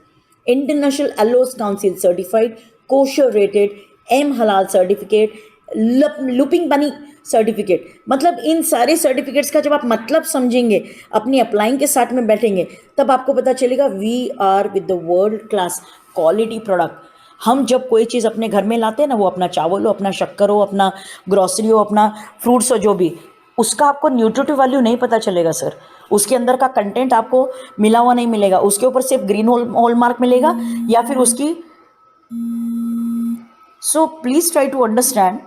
International एलोस council certified, kosher rated, एम हलाल सर्टिफिकेट, लुपिंग बनी सर्टिफिकेट। मतलब इन सारे सर्टिफिकेट्स का जब आप मतलब समझेंगे, अपनी अप्लाइंग के साथ में बैठेंगे, तब आपको पता चलेगा we are with the world class quality product. हम जब कोई चीज़ अपने घर में लाते हैं ना, वो अपना चावल हो, अपना शक्कर हो, अपना ग्रॉसरी हो, अपना फ्रूट्स हो, जो भी, उसका आपको न्यूट्रिटिव वैल्यू नहीं पता चलेगा सर। उसके अंदर का कंटेंट आपको मिला हुआ नहीं मिलेगा, उसके ऊपर सिर्फ ग्रीन हॉल मार्क मिलेगा या फिर उसकी। So please try to understand,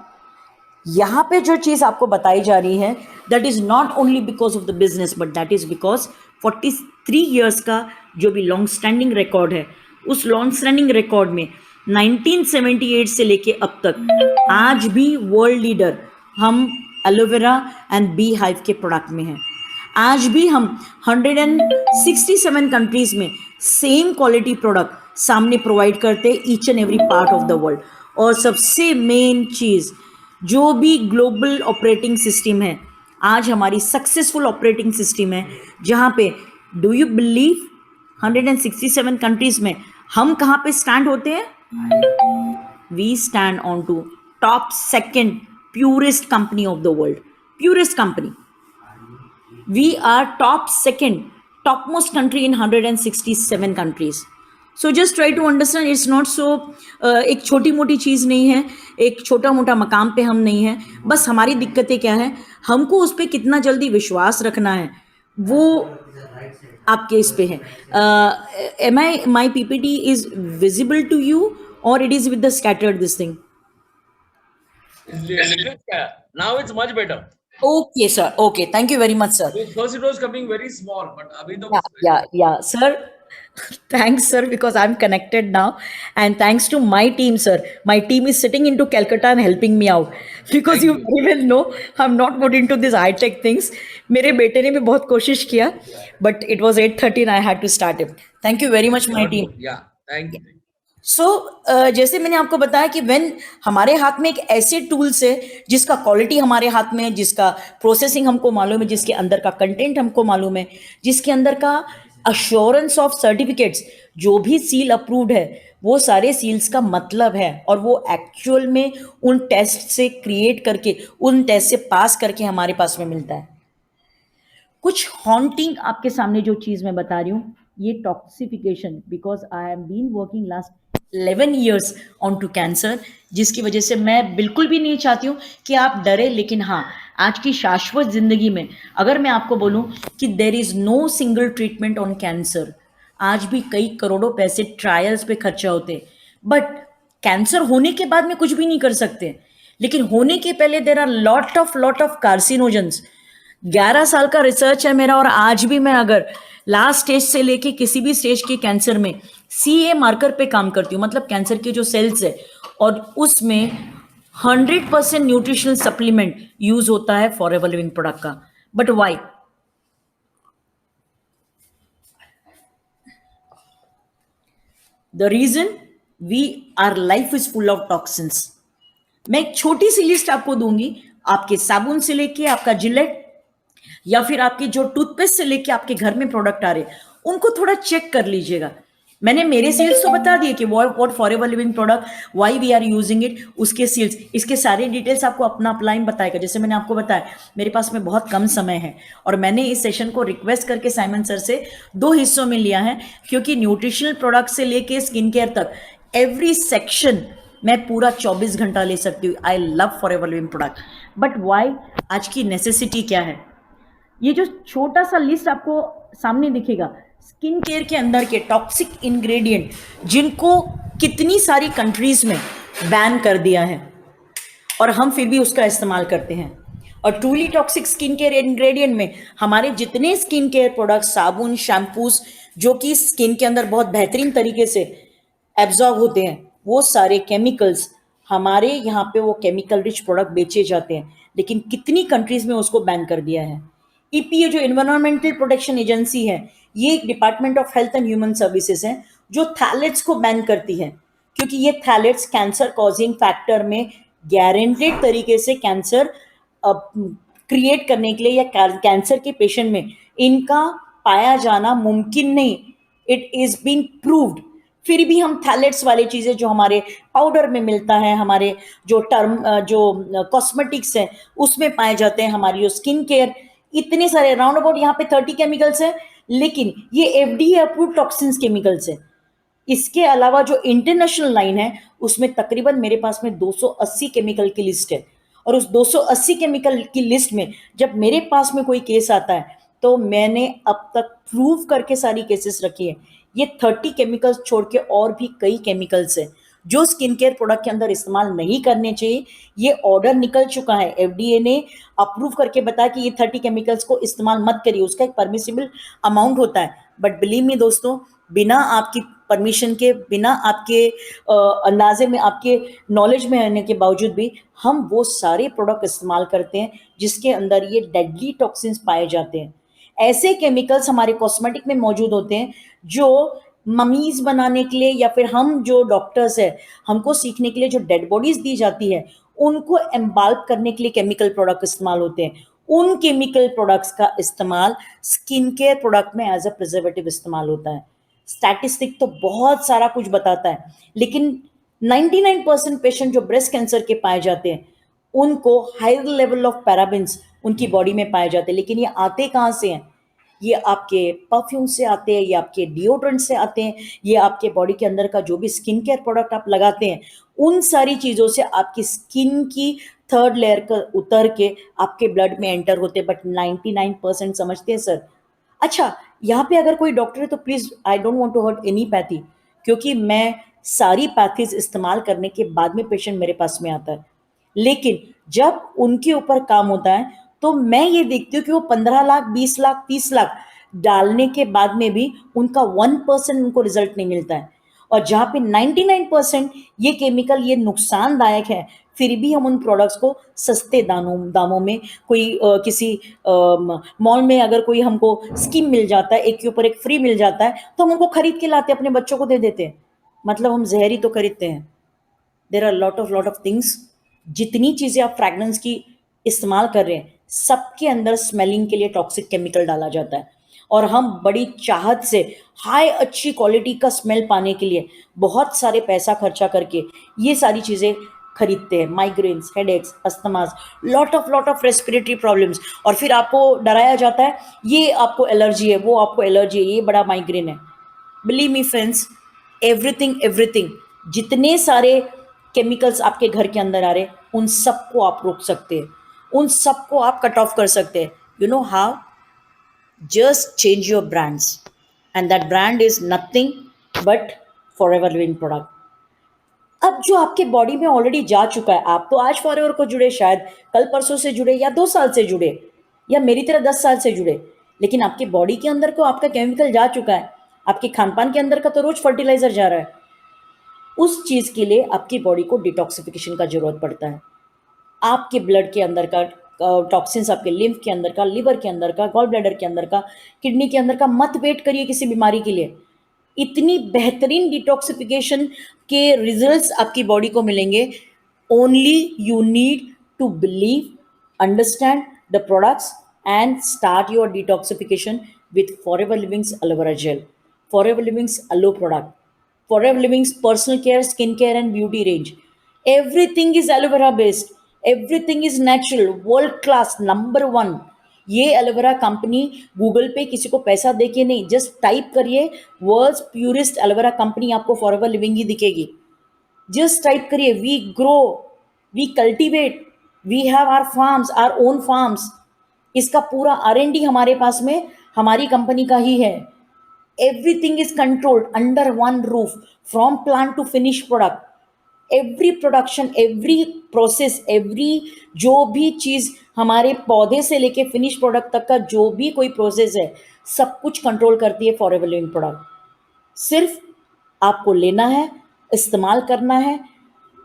यहाँ पे जो चीज़ आपको बताई जा रही है, that is not only because of the business, but that is because 43 years का जो भी लॉन्ग स्टैंडिंग रिकॉर्ड है, उस लॉन्ग स्टैंडिंग रिकॉर्ड में 1978 से लेके अब तक आज भी वर्ल्ड लीडर हम एलोवेरा एंड बी हाइव के प्रोडक्ट में हैं। आज भी हम 167 कंट्रीज में सेम क्वालिटी प्रोडक्ट सामने प्रोवाइड करते हैं, each and every part of the world. और सबसे मेन चीज़, जो भी ग्लोबल ऑपरेटिंग सिस्टम है, आज हमारी सक्सेसफुल ऑपरेटिंग सिस्टम है, जहाँ पे डू यू बिलीव 167 कंट्रीज में हम कहाँ पे स्टैंड होते हैं? We stand on to top second purest company of the world, purest company. We are top second topmost country in 167 countries. So just try to understand, it's not so एक छोटी मोटी चीज़ नहीं है, एक छोटा मोटा मकाम पे हम नहीं हैं। बस हमारी दिक्कतें क्या है, हमको उस पर कितना जल्दी विश्वास रखना है, वो आपके इस पे है। Am I, my PPT is visible to you or it is with the scattered this thing? Now it's much better. Okay, sir. Okay, thank you very much, sir. First it was coming very small, but abhi to Yeah, sir. Thanks, sir, because I'm connected now, and thanks to my team, sir. My team is sitting into Calcutta and helping me out because you very well know I'm not good into these high-tech things. मेरे बेटे ने भी बहुत कोशिश किया, but it was 8:30 and I had to start him. Thank you very much, my team. Yeah, thank you. सो जैसे मैंने आपको बताया कि व्हेन हमारे हाथ में एक ऐसे टूल्स है जिसका क्वालिटी हमारे हाथ में है, जिसका प्रोसेसिंग हमको मालूम है, जिसके अंदर का कंटेंट हमको मालूम है, जिसके अंदर का अश्योरेंस ऑफ सर्टिफिकेट्स, जो भी सील अप्रूव्ड है, वो सारे सील्स का मतलब है, और वो एक्चुअल में उन टेस्ट से क्रिएट करके, उन टेस्ट से पास करके हमारे पास में मिलता है। कुछ हॉन्टिंग आपके सामने जो चीज़ मैं बता रही हूँ, ये toxification, because I have been working last 11 years on to cancer, जिसकी वजह से मैं बिल्कुल भी नहीं चाहती हूँ कि आप डरे। लेकिन हाँ, आज की शाश्वत जिंदगी में अगर मैं आपको बोलूँ कि there is no single treatment on cancer, आज भी कई करोड़ों पैसे ट्रायल्स पे खर्चा होते, बट कैंसर होने के बाद में कुछ भी नहीं कर सकते, लेकिन होने के पहले there are lot of carcinogens. 11 साल का रिसर्च है मेरा, और आज भी मैं अगर लास्ट स्टेज से लेके किसी भी स्टेज के कैंसर में CA मार्कर पे काम करती हूँ, मतलब कैंसर के जो सेल्स है, और उसमें 100% न्यूट्रिशनल सप्लीमेंट यूज होता है फॉरएवर लिविंग प्रोडक्ट का। But why? The reason, we are life is full of toxins. मैं एक छोटी सी लिस्ट आपको दूंगी, आपके साबुन से लेके आपका जिलेट, या फिर आपके जो टूथपेस्ट से लेके आपके घर में प्रोडक्ट आ रहे, उनको थोड़ा चेक कर लीजिएगा। मैंने मेरे सील्स तो बता दिए कि what forever living product, why we are using it, उसके सील्स, इसके सारे डिटेल्स आपको अपना अपलाइन बताएगा। जैसे मैंने आपको बताया, मेरे पास में बहुत कम समय है, और मैंने इस सेशन को रिक्वेस्ट करके साइमन सर से 2 हिस्सों में लिया है, क्योंकि न्यूट्रिशनल प्रोडक्ट से लेके स्किन केयर तक एवरी सेक्शन मैं पूरा 24 घंटा ले सकती हूँ। I love forever living product, but why? आज की नेसेसिटी क्या है? ये जो छोटा सा लिस्ट आपको सामने दिखेगा, स्किन केयर के अंदर के टॉक्सिक इंग्रेडिएंट जिनको कितनी सारी कंट्रीज में बैन कर दिया है और हम फिर भी उसका इस्तेमाल करते हैं। और truly toxic skin care ingredient में हमारे जितने स्किन केयर प्रोडक्ट, साबुन, शैम्पूज जो कि स्किन के अंदर बहुत बेहतरीन तरीके से एब्जॉर्ब होते हैं, वो सारे केमिकल्स हमारे यहाँ पे वो केमिकल रिच प्रोडक्ट बेचे जाते हैं, लेकिन कितनी कंट्रीज में उसको बैन कर दिया है। ईपीए जो इन्वायरमेंटल प्रोटेक्शन एजेंसी है, ये एक department of health and human services है जो थैलेट्स को बैन करती है, क्योंकि ये थैलेट्स कैंसर कॉजिंग फैक्टर में गारंटेड तरीके से कैंसर क्रिएट करने के लिए या कैंसर के पेशेंट में इनका पाया जाना मुमकिन नहीं, इट इज बीन प्रूव्ड। फिर भी हम थैलेट्स वाली चीज़ें जो हमारे पाउडर में मिलता है, हमारे जो कॉस्मेटिक्स हैं उसमें पाए जाते हैं, हमारी जो स्किन केयर, इतने सारे राउंड अबाउट यहाँ पे 30 केमिकल्स हैं, लेकिन ये एफडीए अप्रूव्ड टॉक्सिन्स केमिकल्स है। इसके अलावा जो इंटरनेशनल लाइन है उसमें तकरीबन मेरे पास में 280 केमिकल की लिस्ट है, और उस 280 केमिकल की लिस्ट में जब मेरे पास में कोई केस आता है तो मैंने अब तक प्रूव करके सारी केसेस रखी है। ये 30 केमिकल्स छोड़ के और भी कई केमिकल्स हैं जो स्किन केयर प्रोडक्ट के अंदर इस्तेमाल नहीं करने चाहिए। ये ऑर्डर निकल चुका है, एफडीए ने अप्रूव करके बताया कि ये 30 केमिकल्स को इस्तेमाल मत करिए, उसका एक परमिसिबल अमाउंट होता है। बट बिलीव मी दोस्तों, बिना आपकी परमिशन के, बिना आपके अंदाजे में, आपके नॉलेज में रहने के बावजूद भी हम वो सारे प्रोडक्ट इस्तेमाल करते हैं जिसके अंदर ये डेडली टॉक्सिन्स पाए जाते हैं। ऐसे केमिकल्स हमारे कॉस्मेटिक में मौजूद होते हैं जो ममीज बनाने के लिए या फिर हम जो डॉक्टर्स है हमको सीखने के लिए जो डेड बॉडीज दी जाती है उनको एम्बाल्ब करने के लिए केमिकल प्रोडक्ट इस्तेमाल होते हैं। उन केमिकल प्रोडक्ट्स का इस्तेमाल स्किन केयर प्रोडक्ट में एज अ प्रिजर्वेटिव इस्तेमाल होता है। स्टैटिस्टिक तो बहुत सारा कुछ बताता है, लेकिन 99% पेशेंट जो ब्रेस्ट कैंसर के पाए जाते हैं उनको हायर लेवल ऑफ पैराबिन्स उनकी बॉडी में पाए जाते हैं। लेकिन ये आते कहाँ से हैं? ये आपके परफ्यूम से आते हैं, ये आपके डिओड्रेंट से आते हैं, ये आपके बॉडी के अंदर का जो भी स्किन केयर प्रोडक्ट आप लगाते हैं उन सारी चीज़ों से आपकी स्किन की थर्ड लेयर का उतर के आपके ब्लड में एंटर होते हैं। बट 99% समझते हैं सर। अच्छा, यहाँ पे अगर कोई डॉक्टर है तो please, I don't want to hurt any pathy, क्योंकि मैं सारी पैथीज इस्तेमाल करने के बाद में पेशेंट मेरे पास में आता है, लेकिन जब उनके ऊपर काम होता है तो मैं ये देखती हूँ कि वो 15 लाख, 20 लाख, 30 लाख डालने के बाद में भी उनका 1% उनको रिजल्ट नहीं मिलता है। और जहाँ पे 99% ये केमिकल ये नुकसानदायक है, फिर भी हम उन प्रोडक्ट्स को सस्ते दामों में कोई किसी मॉल में अगर कोई हमको स्कीम मिल जाता है, एक के ऊपर एक फ्री मिल जाता है, तो हम उनको खरीद के लाते, अपने बच्चों को दे देते हैं। मतलब हम जहर ही तो खरीदते हैं। There are lot of things. जितनी चीज़ें आप फ्रैग्रेंस की इस्तेमाल कर रहे हैं सबके अंदर स्मेलिंग के लिए टॉक्सिक केमिकल डाला जाता है, और हम बड़ी चाहत से हाई अच्छी क्वालिटी का स्मेल पाने के लिए बहुत सारे पैसा खर्चा करके ये सारी चीज़ें खरीदते हैं। Migraines, headaches, asthmas, lot of respiratory problems, और फिर आपको डराया जाता है ये आपको एलर्जी है, वो आपको एलर्जी है, ये बड़ा माइग्रेन है। बिलीव मी फ्रेंड्स, एवरीथिंग जितने सारे केमिकल्स आपके घर के अंदर आ रहे हैं उन सबको आप रोक सकते हैं, उन सबको आप कट ऑफ कर सकते हैं। You know how? Just change your brands, and that brand is nothing but forever living product. अब जो आपके बॉडी में ऑलरेडी जा चुका है, आप तो आज फॉरएवर को जुड़े, शायद कल परसों से जुड़े, या 2 साल से जुड़े, या मेरी तरह 10 साल से जुड़े, लेकिन आपके बॉडी के अंदर को आपका केमिकल जा चुका है। आपके खान पान के अंदर का तो रोज फर्टिलाइजर जा रहा है। उस चीज़ के लिए आपकी बॉडी को डिटॉक्सिफिकेशन का जरूरत पड़ता है। आपके ब्लड के अंदर का टॉक्सिन्स, आपके लिम्फ के अंदर का, लिवर के अंदर का, गॉल ब्लैडर के अंदर का, किडनी के अंदर का मत वेट करिए किसी बीमारी के लिए। इतनी बेहतरीन डिटॉक्सिफिकेशन के रिजल्ट्स आपकी बॉडी को मिलेंगे। Only you need to believe, understand the products and start your detoxification with forever living's aloe vera gel, forever living's aloe product, Forever Living's personal care, skin care and beauty range. Everything is aloe vera based. Everything is natural, world class, number 1. ये एलोवेरा कंपनी गूगल पे किसी को पैसा दे के नहीं, जस्ट टाइप करिए वर्ल्ड्स प्यूरिस्ट एलोवेरा कंपनी, आपको फॉरएवर लिविंग ही दिखेगी। जस्ट टाइप करिए, we grow, we cultivate, we have our farms, our own farms. इसका पूरा R&D हमारे पास में हमारी कंपनी का ही है। Everything is controlled under one roof, from plant to finished product. Every production, every process, every जो भी चीज़ हमारे पौधे से लेके फिनिश प्रोडक्ट तक का जो भी कोई प्रोसेस है, सब कुछ कंट्रोल करती है फॉरएवर लिविंग प्रोडक्ट। सिर्फ आपको लेना है, इस्तेमाल करना है।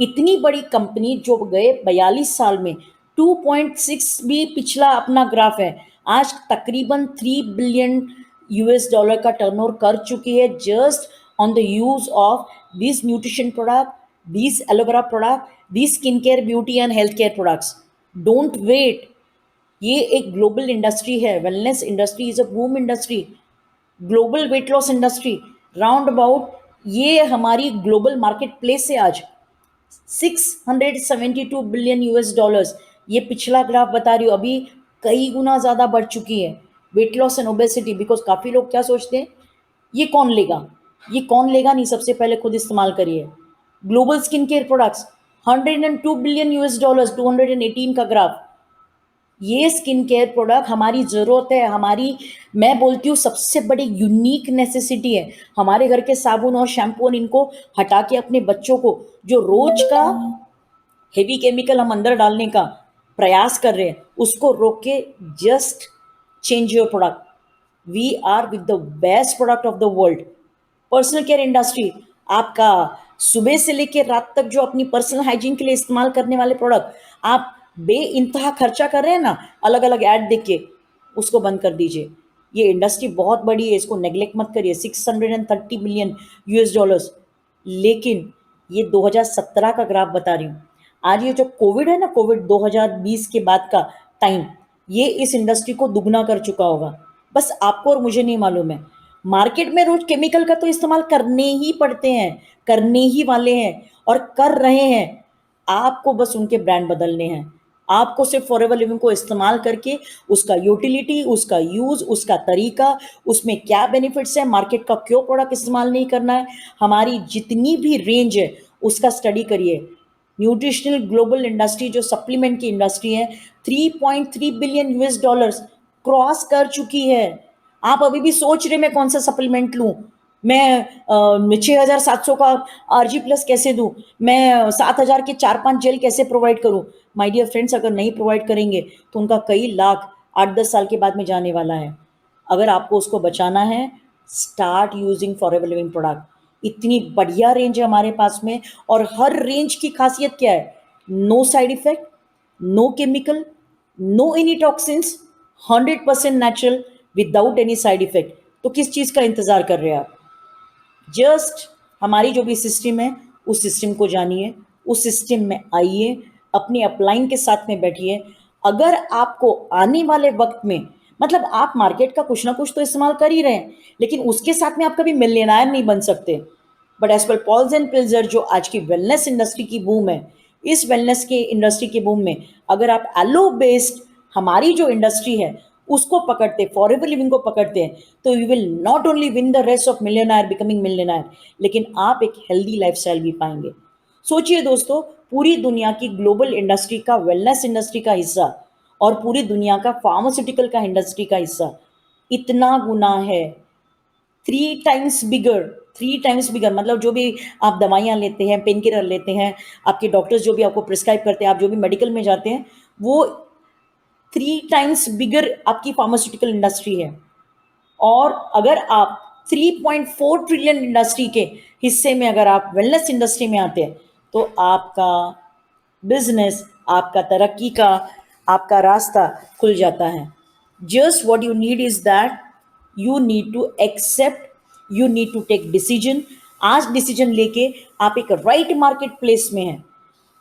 इतनी बड़ी कंपनी जो गए 42 साल में 2.6 भी पिछला अपना ग्राफ है, आज तकरीबन 3 बिलियन यूएस डॉलर का टर्नओवर कर चुकी है, just on the use of this nutrition product, this aloe vera product, this skin care, beauty and health care products. Don't wait, ये एक ग्लोबल इंडस्ट्री है। Wellness industry is a boom industry, global weight loss industry, round about ये हमारी ग्लोबल मार्केट प्लेस है आज 672 बिलियन यूएस डॉलर्स। ये पिछला ग्राफ बता रही हूँ, अभी कई गुना ज़्यादा बढ़ चुकी है weight loss and obesity. Because काफ़ी लोग क्या सोचते हैं, ये कौन लेगा, ये कौन लेगा नहीं, सबसे पहले खुद इस्तेमाल करिए। Global skin care products 102 billion US dollars, 218 का ग्राफ। ये स्किन केयर प्रोडक्ट हमारी ज़रूरत है, हमारी, मैं बोलती हूँ सबसे बड़ी यूनिक नेसेसिटी है। हमारे घर के साबुन और शैम्पू, इनको हटा के अपने बच्चों को जो रोज का हेवी केमिकल हम अंदर डालने का प्रयास कर रहे हैं, उसको रोक के just change your product. We are with the best product of the world. Personal care industry, आपका सुबह से लेकर रात तक जो अपनी पर्सनल हाइजीन के लिए इस्तेमाल करने वाले प्रोडक्ट आप बे इंतहा खर्चा कर रहे हैं ना, अलग अलग ऐड देख के, उसको बंद कर दीजिए। ये इंडस्ट्री बहुत बड़ी है, इसको नेग्लेक्ट मत करिए। 630 मिलियन यूएस डॉलर्स। लेकिन ये 2017 का ग्राफ बता रही हूँ। आज ये जो कोविड है ना, कोविड 2020 के बाद का टाइम, ये इस इंडस्ट्री को दुगना कर चुका होगा। बस आपको और मुझे नहीं मालूम है। मार्केट में रोज केमिकल का तो इस्तेमाल करने ही पड़ते हैं, करने ही वाले हैं और कर रहे हैं। आपको बस उनके ब्रांड बदलने हैं। आपको सिर्फ फॉरएवर लिविंग को इस्तेमाल करके उसका यूटिलिटी, उसका यूज, उसका तरीका, उसमें क्या बेनिफिट्स है, मार्केट का क्यों प्रोडक्ट इस्तेमाल नहीं करना है, हमारी जितनी भी रेंज है उसका स्टडी करिए। न्यूट्रिशनल ग्लोबल इंडस्ट्री जो सप्लीमेंट की इंडस्ट्री है, 3.3 बिलियन यूएस डॉलर्स क्रॉस कर चुकी है। आप अभी भी सोच रहे मैं कौन सा सप्लीमेंट लूँ, मैं 6,700 का आरजी प्लस कैसे दूँ, मैं 7,000 के 4-5 जेल कैसे प्रोवाइड करूँ। माय डियर फ्रेंड्स, अगर नहीं प्रोवाइड करेंगे तो उनका कई लाख 8-10 साल के बाद में जाने वाला है। अगर आपको उसको बचाना है, start using forever living product. इतनी बढ़िया रेंज है हमारे पास में, और हर रेंज की खासियत क्या है, no side effect, no chemical, no any toxins, 100% natural, without any side effect. तो किस चीज़ का इंतज़ार कर रहे हैं आप? जस्ट हमारी जो भी सिस्टम है उस सिस्टम को जानिए, उस सिस्टम में आइए, अपनी अपलाइन के साथ में बैठिए। अगर आपको आने वाले वक्त में, मतलब आप मार्केट का कुछ ना कुछ तो इस्तेमाल कर ही रहे हैं, लेकिन उसके साथ में आप कभी मिलियनेयर नहीं बन सकते। But as per Paul's and Pilzer, जो आज की वेलनेस इंडस्ट्री की बूम है, इस वेलनेस के इंडस्ट्री की बूम में अगर आप एलो बेस्ड हमारी जो इंडस्ट्री है उसको पकड़ते, फॉरएवर लिविंग को पकड़ते हैं, तो you will not only win the race of millionaire, becoming millionaire, लेकिन आप एक हेल्दी लाइफस्टाइल भी पाएंगे। सोचिए दोस्तों, पूरी दुनिया की ग्लोबल इंडस्ट्री का, वेलनेस इंडस्ट्री का हिस्सा और पूरी दुनिया का फार्मास्यूटिकल का इंडस्ट्री का हिस्सा इतना गुना है, 3 टाइम्स बिगर, 3 टाइम्स बिगर। मतलब जो भी आप दवाइयाँ लेते हैं, पेन किलर लेते हैं, आपके डॉक्टर्स जो भी आपको प्रिस्क्राइब करते हैं, आप जो भी मेडिकल में जाते हैं, वो 3 टाइम्स बिगर आपकी फार्मास्यूटिकल इंडस्ट्री है। और अगर आप 3.4 ट्रिलियन इंडस्ट्री के हिस्से में अगर आप वेलनेस इंडस्ट्री में आते हैं, तो आपका बिजनेस, आपका तरक्की का, आपका रास्ता खुल जाता है। Just what you need is that you need to accept, you need to take decision. आज डिसीजन लेके आप एक राइट मार्केट प्लेस में हैं।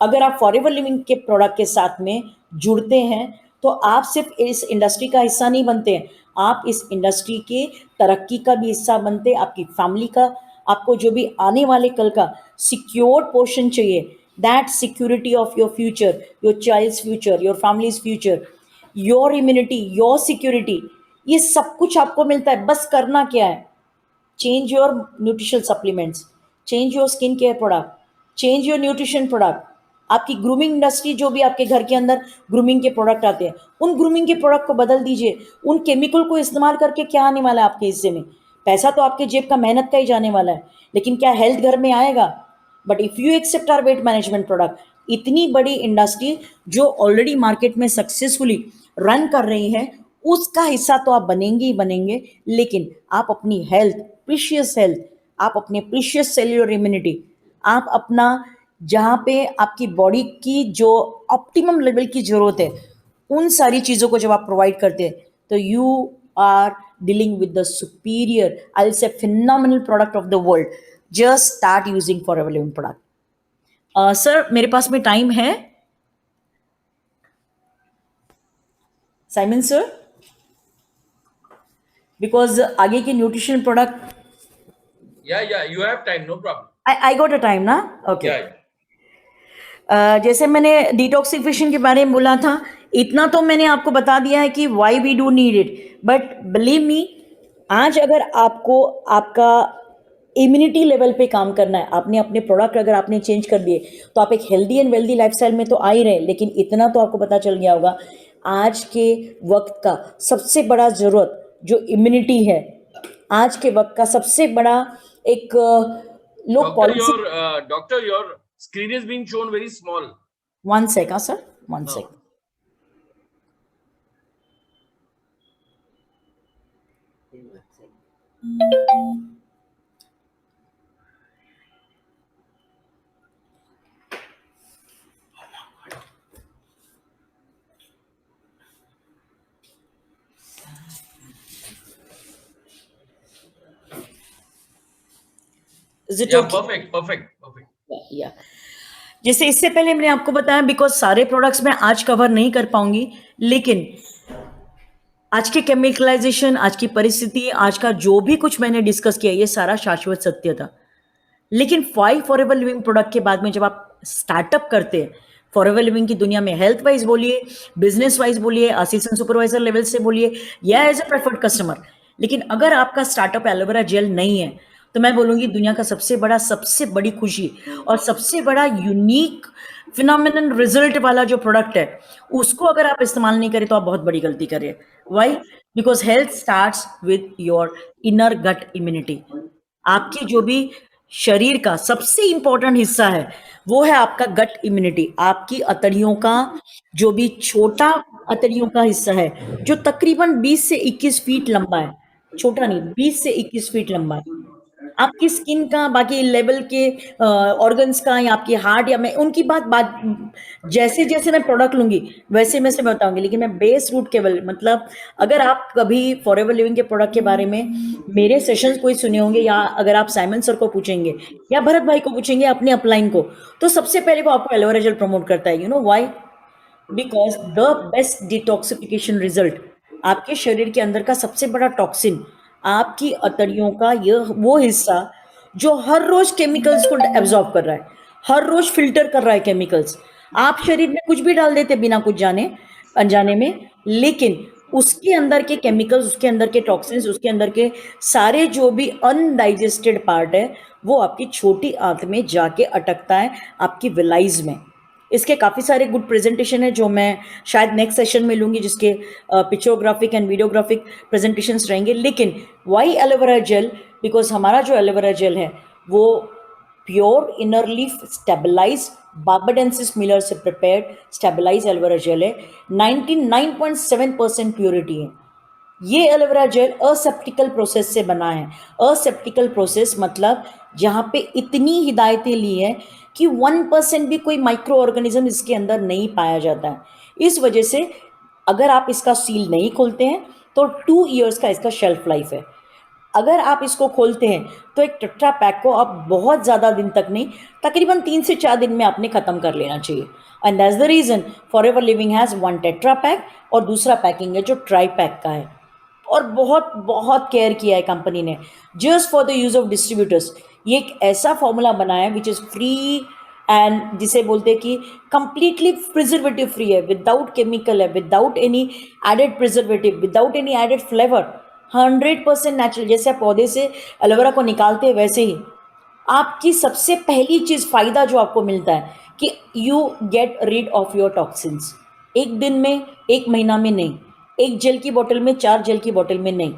अगर आप फॉरएवर लिविंग के प्रोडक्ट के साथ में जुड़ते हैं, तो आप सिर्फ इस इंडस्ट्री का हिस्सा नहीं बनते हैं, आप इस इंडस्ट्री के तरक्की का भी हिस्सा बनते हैं, आपकी फैमिली का। आपको जो भी आने वाले कल का सिक्योर्ड पोर्शन चाहिए, that security of your future, your child's future, your family's future, your immunity, your security, ये सब कुछ आपको मिलता है। बस करना क्या है, change your nutritional supplements, change your skin care product, change your nutrition product। आपकी ग्रूमिंग इंडस्ट्री, जो भी आपके घर के अंदर ग्रूमिंग के प्रोडक्ट आते हैं, उन ग्रूमिंग के प्रोडक्ट को बदल दीजिए। उन केमिकल को इस्तेमाल करके क्या आने वाला है आपके हिस्से में, पैसा तो आपके जेब का मेहनत का ही जाने वाला है, लेकिन क्या हेल्थ घर में आएगा? But if you accept our weight management product, इतनी बड़ी इंडस्ट्री जो ऑलरेडी मार्केट में सक्सेसफुली रन कर रही है, उसका हिस्सा तो आप बनेंगे ही बनेंगे, लेकिन आप अपनी हेल्थ, प्रीशियस हेल्थ, आप अपने प्रीशियस सेल्युलर इम्यूनिटी, आप अपना जहाँ पे आपकी बॉडी की जो ऑप्टिमम लेवल की जरूरत है, उन सारी चीज़ों को जब आप प्रोवाइड करते हैं, तो you are dealing with the superior, I will say phenomenal product of the world. Just start using forever living product. Sir, मेरे पास में टाइम है? साइमन सर, बिकॉज आगे के nutrition product, Yeah, you have time, no problem. I got a time ना? ओके. Yeah. जैसे मैंने डिटॉक्सिफिकेशन के बारे में बोला था, इतना तो मैंने आपको बता दिया है कि why we do need it. But believe me, आज अगर आपको आपका इम्यूनिटी लेवल पे काम करना है, आपने अपने प्रोडक्ट अगर आपने चेंज कर दिए, तो आप एक हेल्दी एंड वेल्दी लाइफस्टाइल में तो आ ही रहे. लेकिन इतना तो आपको पता चल गया होगा, आज के वक्त का सबसे बड़ा जरूरत जो इम्यूनिटी है, आज के वक्त का सबसे बड़ा एक लोग policy. Doctor, your screen is being shown very small. 1 sec, sir. 1 sec. Is it Yeah, okay? perfect. या जैसे इससे पहले मैंने आपको बताया, बिकॉज सारे प्रोडक्ट्स मैं आज कवर नहीं कर पाऊंगी, लेकिन आज के केमिकलाइजेशन, आज की परिस्थिति, आज का जो भी कुछ मैंने डिस्कस किया, ये सारा शाश्वत सत्य था. लेकिन 5 फॉरएवर लिविंग प्रोडक्ट के बाद में जब आप स्टार्टअप करते हैं फॉरएवर लिविंग की दुनिया में, हेल्थ वाइज बोलिए, बिजनेस वाइज बोलिए, असिस्टेंट सुपरवाइजर लेवल से बोलिए, या एज ए प्रेफर्ड कस्टमर, लेकिन अगर आपका स्टार्टअप एलोवेरा जेल नहीं है, तो मैं बोलूंगी दुनिया का सबसे बड़ी खुशी और सबसे बड़ा यूनिक फिनोमिनल रिजल्ट वाला जो प्रोडक्ट है, उसको अगर आप इस्तेमाल नहीं करें तो आप बहुत बड़ी गलती कर रहे हैं. Why? Because health starts with your inner gut immunity. आपकी जो भी शरीर का सबसे इंपॉर्टेंट हिस्सा है, वो है आपका गट इम्यूनिटी. आपकी अतड़ियों का जो भी छोटा अतड़ियों का हिस्सा है, जो तकरीबन 20 से 21 फीट लंबा है, छोटा नहीं, 20 से 21 फीट लंबा है. आपकी स्किन का, बाकी लेवल के ऑर्गन्स का, या आपकी हार्ट, या मैं उनकी बात जैसे जैसे मैं प्रोडक्ट लूंगी वैसे मैं से बताऊंगी. लेकिन मैं बेस रूट केवल, मतलब अगर आप कभी फॉरएवर लिविंग के प्रोडक्ट के बारे में मेरे सेशंस कोई सुने होंगे, या अगर आप साइमन सर को पूछेंगे या भरत भाई को पूछेंगे, अपने अपलाइन को, तो सबसे पहले वो आपको एलोवेरा जेल प्रमोट करता है. You know why? Because the best detoxification result, आपके शरीर के अंदर का सबसे बड़ा टॉक्सिन, आपकी अतड़ियों का यह वो हिस्सा जो हर रोज केमिकल्स को एब्जॉर्ब कर रहा है, हर रोज फिल्टर कर रहा है केमिकल्स. आप शरीर में कुछ भी डाल देते बिना कुछ जाने अनजाने में, लेकिन उसके अंदर के केमिकल्स, उसके अंदर के टॉक्सिन्स, उसके अंदर के सारे जो भी अनडाइजेस्टेड पार्ट है, वो आपकी छोटी आंत में जाके अटकता है, आपकी विलाइज में. इसके काफ़ी सारे गुड प्रेजेंटेशन है जो मैं शायद नेक्स्ट सेशन में लूँगी, जिसके पिक्चोग्राफिक एंड वीडियोग्राफिक प्रेजेंटेशंस रहेंगे. लेकिन वाई एलोवेरा जेल? बिकॉज हमारा जो एलोवेरा जेल है वो pure inner leaf stabilize barbadensis Miller से प्रिपेयर्ड स्टेबलाइज एलोवेरा जेल है. 99.7% प्योरिटी है. ये एलोवेरा जेल असेप्टिकल प्रोसेस से बना है. असेप्टिकल प्रोसेस मतलब जहाँ पे इतनी हिदायतें ली है कि 1% भी कोई माइक्रो ऑर्गेनिज्म इसके अंदर नहीं पाया जाता है. इस वजह से अगर आप इसका सील नहीं खोलते हैं तो 2 ईयर्स का इसका शेल्फ लाइफ है. अगर आप इसको खोलते हैं तो एक टेट्रा पैक को आप बहुत ज़्यादा दिन तक नहीं, तकरीबन 3 से 4 दिन में आपने ख़त्म कर लेना चाहिए. And that's the reason forever living has 1 tetra pack, और दूसरा पैकिंग है जो ट्राई पैक का है. और बहुत बहुत केयर किया है कंपनी ने just for the use of distributors. ये एक ऐसा फॉर्मूला बनाया है विच इज़ फ्री एंड जिसे बोलते हैं कि कंप्लीटली प्रिजर्वेटिव फ्री है, विदाउट केमिकल है, without any added preservative, without any added flavour, 100% natural. जैसे आप पौधे से एलोवेरा को निकालते हैं वैसे ही आपकी सबसे पहली चीज़ फ़ायदा जो आपको मिलता है कि you get rid of your toxins. एक दिन में, एक महीना में नहीं, एक जेल की बोतल में, 4 जेल की बोतल में नहीं,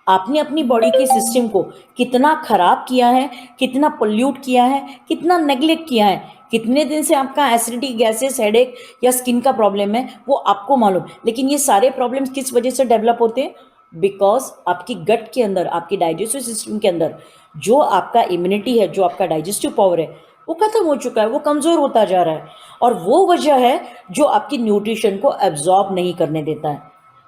आपने अपनी बॉडी के सिस्टम को कितना खराब किया है, कितना पोल्यूट किया है, कितना नेग्लेक्ट किया है, कितने दिन से आपका एसिडिटी, गैसेस, हेडेक या स्किन का प्रॉब्लम है, वो आपको मालूम। लेकिन ये सारे प्रॉब्लम्स किस वजह से डेवलप होते हैं? बिकॉज आपकी गट के अंदर, आपकी डाइजेस्टिव सिस्टम के अंदर जो आपका इम्यूनिटी है, जो आपका डाइजेस्टिव पावर है, वो खत्म हो चुका है, वो कमज़ोर होता जा रहा है। और वो वजह है जो आपकी न्यूट्रिशन को एब्जॉर्ब नहीं करने देता है।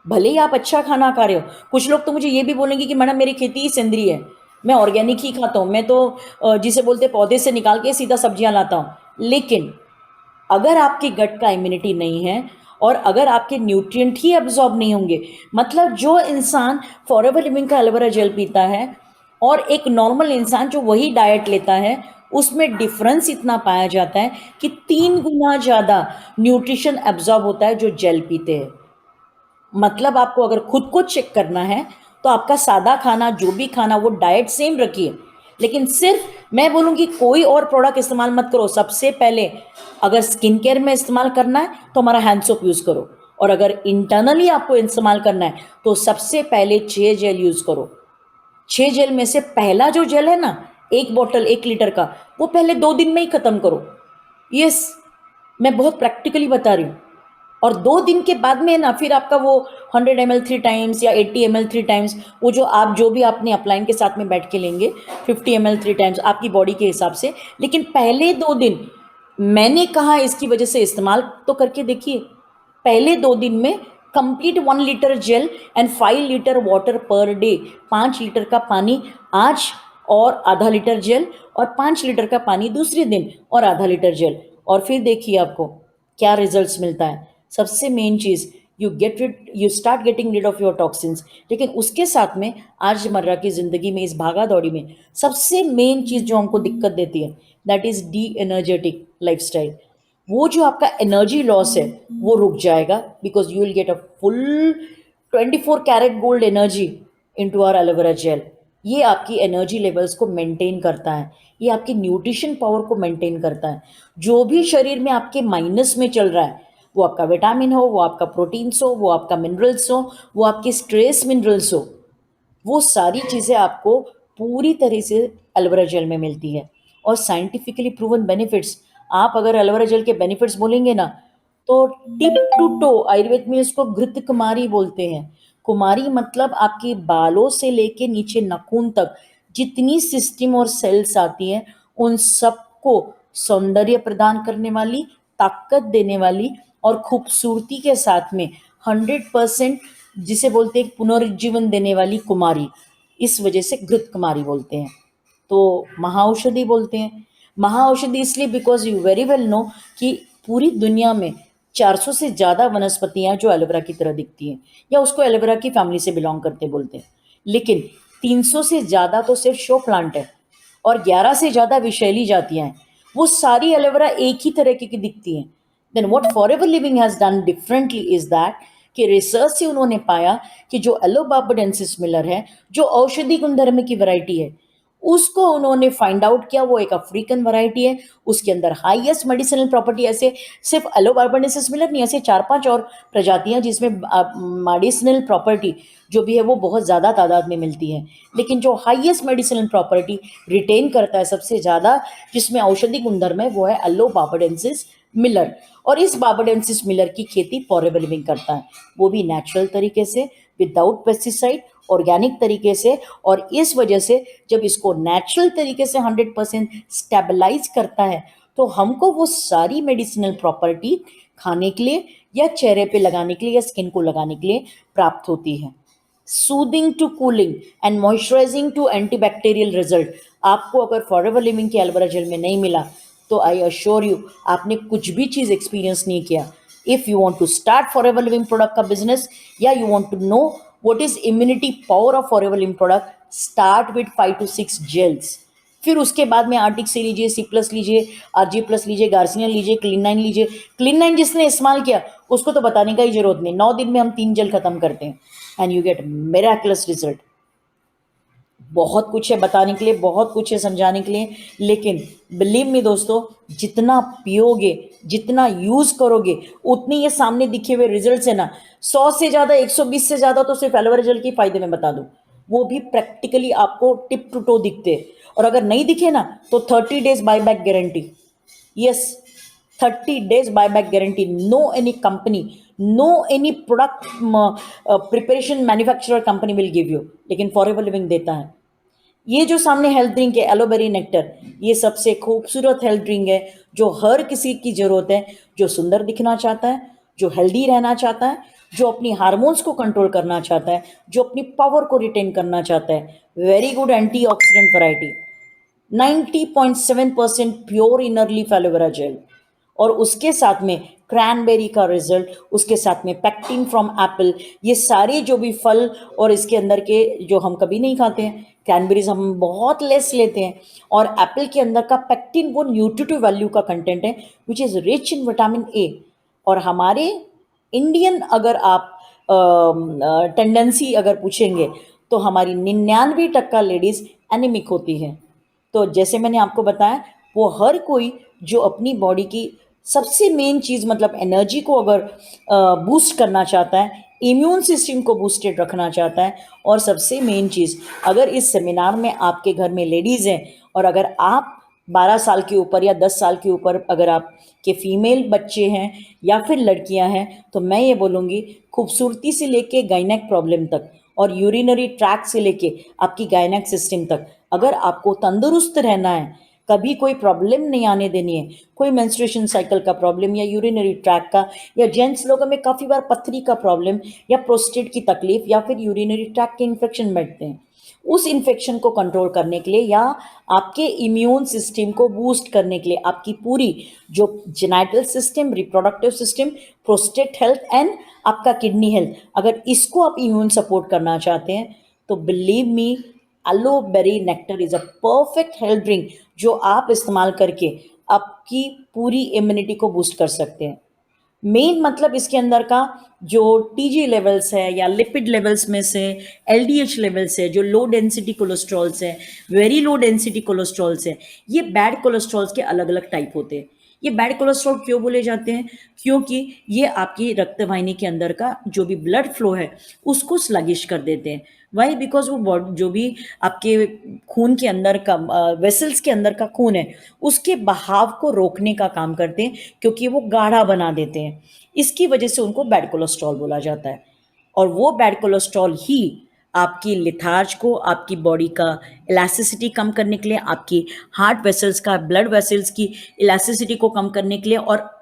भले ही आप अच्छा खाना खा रहे हो। कुछ लोग तो मुझे ये भी बोलेंगे कि मैडम मेरी खेती ही सेंद्रीय है, मैं ऑर्गेनिक ही खाता हूँ, मैं तो जिसे बोलते हैं पौधे से निकाल के सीधा सब्जियां लाता हूँ। लेकिन अगर आपके गट का इम्यूनिटी नहीं है और अगर आपके न्यूट्रिएंट ही एब्जॉर्ब नहीं होंगे, मतलब जो इंसान फॉरएवर लिविंग का एलोवेरा जेल पीता है और एक नॉर्मल इंसान जो वही डाइट लेता है, उसमें डिफरेंस इतना पाया जाता है कि 3 गुना ज़्यादा न्यूट्रिशन एब्जॉर्ब होता है जो जेल पीते हैं। मतलब आपको अगर खुद को चेक करना है तो आपका सादा खाना, जो भी खाना, वो डाइट सेम रखिए, लेकिन सिर्फ मैं बोलूँगी कोई और प्रोडक्ट इस्तेमाल मत करो। सबसे पहले अगर स्किन केयर में इस्तेमाल करना है तो हमारा हैंड सोप यूज़ करो, और अगर इंटरनली आपको इस्तेमाल करना है तो सबसे पहले 6 जेल यूज़ करो। 6 जेल में से पहला जो जेल है ना, एक बॉटल 1 लीटर का, वो पहले 2 दिन में ही ख़त्म करो। यस, मैं बहुत प्रैक्टिकली बता रही हूँ। और 2 दिन के बाद में ना फिर आपका वो 100 ml 3 टाइम्स या 80 ml 3 टाइम्स, वो जो आप जो भी आपने अपलाइन के साथ में बैठ के लेंगे, 50 ml 3 टाइम्स आपकी बॉडी के हिसाब से। लेकिन पहले 2 दिन मैंने कहा इसकी वजह से इस्तेमाल तो करके देखिए। पहले 2 दिन में complete 1 litre gel and 5 litre water per day, 5 litre का पानी आज और आधा लीटर जेल, और 5 लीटर का पानी दूसरे दिन और आधा लीटर जेल, और फिर देखिए आपको क्या रिजल्ट्स मिलता है। सबसे मेन चीज़, you start getting rid of your toxins. लेकिन उसके साथ में आज मर्रा की ज़िंदगी में, इस भागा दौड़ी में, सबसे मेन चीज़ जो हमको दिक्कत देती है, that is the energetic lifestyle. वो जो आपका एनर्जी लॉस है वो रुक जाएगा, because you will get a full 24 carat gold energy into our aloe vera gel. ये आपकी एनर्जी लेवल्स को मेंटेन करता है, ये आपकी न्यूट्रिशन पावर को मेंटेन करता है। जो भी शरीर में आपके माइनस में चल रहा है, वो आपका विटामिन हो, वो आपका प्रोटीन्स हो, वो आपका मिनरल्स हो, वो आपके स्ट्रेस मिनरल्स हो, वो सारी चीज़ें आपको पूरी तरह से एलोवेरा जेल में मिलती है। और साइंटिफिकली प्रूवन बेनिफिट्स, आप अगर एलोवेरा जेल के बेनिफिट्स बोलेंगे ना, तो टिप टू टो, आयुर्वेद में इसको घृत कुमारी बोलते हैं। कुमारी मतलब आपके बालों से लेके नीचे नाखून तक जितनी सिस्टम और सेल्स आती हैं, उन सबको सौंदर्य प्रदान करने वाली, ताकत देने वाली और खूबसूरती के साथ में 100% जिसे बोलते हैं पुनर्जीवन देने वाली कुमारी, इस वजह से घृत कुमारी बोलते हैं। तो महाऔषधि बोलते हैं। महाऔषधि इसलिए because you very well know कि पूरी दुनिया में 400 से ज़्यादा वनस्पतियां जो एलोवेरा की तरह दिखती हैं या उसको एलोवेरा की फैमिली से बिलोंग करते बोलते हैं, लेकिन 300 से ज़्यादा तो सिर्फ शो प्लांट है और 11 से ज़्यादा विषैली जातियां हैं। वो सारी एलोवेरा एक ही तरह की दिखती हैं। Then what forever living has done differently is that कि रिसर्च से उन्होंने पाया कि जो एलोबार्बाडेंसिस मिलर है, जो औषधि गुणधर्म की वैरायटी है, उसको उन्होंने फाइंड आउट किया। वो एक अफ्रीकन वैरायटी है, उसके अंदर हाईएस्ट मेडिसिनल प्रॉपर्टी, ऐसे सिर्फ एलोबार्बाडेंसिस मिलर नहीं, ऐसे 4-5 और प्रजातियां जिसमें मेडिसिनल प्रॉपर्टी जो भी है वो बहुत ज़्यादा तादाद में मिलती है। लेकिन जो हाईएस्ट मेडिसिनल प्रॉपर्टी रिटेन करता है सबसे ज़्यादा, जिसमें औषधि गुणधर्म है, वो है एलोबार्बाडेंसिस मिलर। और इस बार्बाडेंसिस मिलर की खेती फॉरएवर लिविंग करता है, वो भी नेचुरल तरीके से, विदाउट पेस्टिसाइड, ऑर्गेनिक तरीके से। और इस वजह से जब इसको नेचुरल तरीके से 100% स्टेबलाइज करता है, तो हमको वो सारी मेडिसिनल प्रॉपर्टी खाने के लिए या चेहरे पे लगाने के लिए या स्किन को लगाने के लिए प्राप्त होती है। Soothing to cooling and moisturising to antibacterial result आपको अगर फॉरएवर लिविंग के एलोवेरा जेल में नहीं मिला, तो आई अश्योर यू आपने कुछ भी चीज़ एक्सपीरियंस नहीं किया। If you want to start forever living product का बिजनेस, या you want to know what is immunity power of forever living product, start with 5 to 6 gels. फिर उसके बाद में आर्टिक से लीजिए, सी प्लस लीजिए, आरजी प्लस लीजिए, गार्सिनिया लीजिए, क्लीन 9 लीजिए। क्लीन 9 जिसने इस्तेमाल किया उसको तो बताने का ही जरूरत नहीं, 9 दिन में हम 3 जेल खत्म करते हैं and you get miraculous result. बहुत कुछ है बताने के लिए, बहुत कुछ है समझाने के लिए, लेकिन बिलीव मी दोस्तों, जितना पियोगे, जितना यूज करोगे, उतनी ये सामने दिखे हुए रिजल्ट्स है ना, 100 से ज़्यादा, 120 से ज़्यादा तो सिर्फ एलोवेरा जेल के फायदे में बता दूं। वो भी प्रैक्टिकली आपको टिप टू टो दिखते, और अगर नहीं दिखे ना तो 30 days buy back guarantee. Yes, 30 days buyback guarantee. No any company, no any product preparation manufacturer company will give you, लेकिन फॉरएवर लिविंग देता है। ये जो सामने हेल्थ ड्रिंक है एलोबेरी नेक्टर, ये सबसे खूबसूरत हेल्थ ड्रिंक है जो हर किसी की जरूरत है, जो सुंदर दिखना चाहता है, जो हेल्दी रहना चाहता है, जो अपनी हार्मोन्स को कंट्रोल करना चाहता है, जो अपनी पावर को रिटेन करना चाहता है। Very good antioxidant variety, 90.7% pure inner leaf aloe vera gel, और उसके साथ में क्रैनबेरी का रिजल्ट, उसके साथ में पैक्टिन फ्रॉम एप्पल। ये सारे जो भी फल और इसके अंदर के जो हम कभी नहीं खाते हैं, क्रैनबेरीज हम बहुत लेस लेते हैं, और एप्पल के अंदर का पैक्टिन वो न्यूट्रिटिव वैल्यू का कंटेंट है which is rich in vitamin A. और हमारे इंडियन अगर आप टेंडेंसी अगर पूछेंगे तो हमारी 99% लेडीज एनीमिक होती हैं। तो जैसे मैंने आपको बताया, वो हर कोई जो अपनी बॉडी की सबसे मेन चीज़ मतलब एनर्जी को अगर बूस्ट करना चाहता है, इम्यून सिस्टम को बूस्टेड रखना चाहता है, और सबसे मेन चीज़, अगर इस सेमिनार में आपके घर में लेडीज़ हैं और अगर आप 12 साल के ऊपर या 10 साल के ऊपर अगर आपके फीमेल बच्चे हैं या फिर लड़कियां हैं, तो मैं ये बोलूँगी खूबसूरती से लेके गायनेक प्रॉब्लम तक और यूरिनरी ट्रैक से लेके आपकी गायनेक सिस्टम तक, अगर आपको तंदुरुस्त रहना है, कभी कोई प्रॉब्लम नहीं आने देनी है, कोई मेंस्ट्रुएशन साइकिल का प्रॉब्लम या यूरिनरी ट्रैक का, या जेंट्स लोगों में काफ़ी बार पथरी का प्रॉब्लम या प्रोस्टेट की तकलीफ या फिर यूरिनरी ट्रैक के इन्फेक्शन बैठते हैं, उस इन्फेक्शन को कंट्रोल करने के लिए या आपके इम्यून सिस्टम को बूस्ट करने के लिए, आपकी पूरी जो genital system, reproductive system, prostate health and आपका किडनी हेल्थ, अगर इसको आप इम्यून सपोर्ट करना चाहते हैं, तो believe me, aloe berry nectar is a perfect health drink जो आप इस्तेमाल करके आपकी पूरी इम्यूनिटी को बूस्ट कर सकते हैं। मेन मतलब इसके अंदर का जो टीजी लेवल्स है या लिपिड लेवल्स में से एलडीएच लेवल्स है, जो लो डेंसिटी कोलेस्ट्रॉल्स है, वेरी लो डेंसिटी कोलेस्ट्रॉल्स है, ये बैड कोलेस्ट्रॉल्स के अलग अलग टाइप होते हैं। ये बैड कोलेस्ट्रॉल क्यों बोले जाते हैं? क्योंकि ये आपकी रक्त वाहिनी के अंदर का जो भी ब्लड फ्लो है उसको स्लगिश कर देते हैं। वाई? बिकॉज वो जो भी आपके खून के अंदर का वेसल्स के अंदर का खून है उसके बहाव को रोकने का काम करते हैं, क्योंकि वो गाढ़ा बना देते हैं। इसकी वजह से उनको बैड कोलेस्ट्रॉल बोला जाता है, और वो बैड कोलेस्ट्रॉल ही आपकी लिथार्ज को, आपकी बॉडी का इलास्टिसिटी कम करने के लिए, आपकी हार्ट वेसल्स का, ब्लड वेसल्स की इलास्टिसिटी को कम करने के लिए, और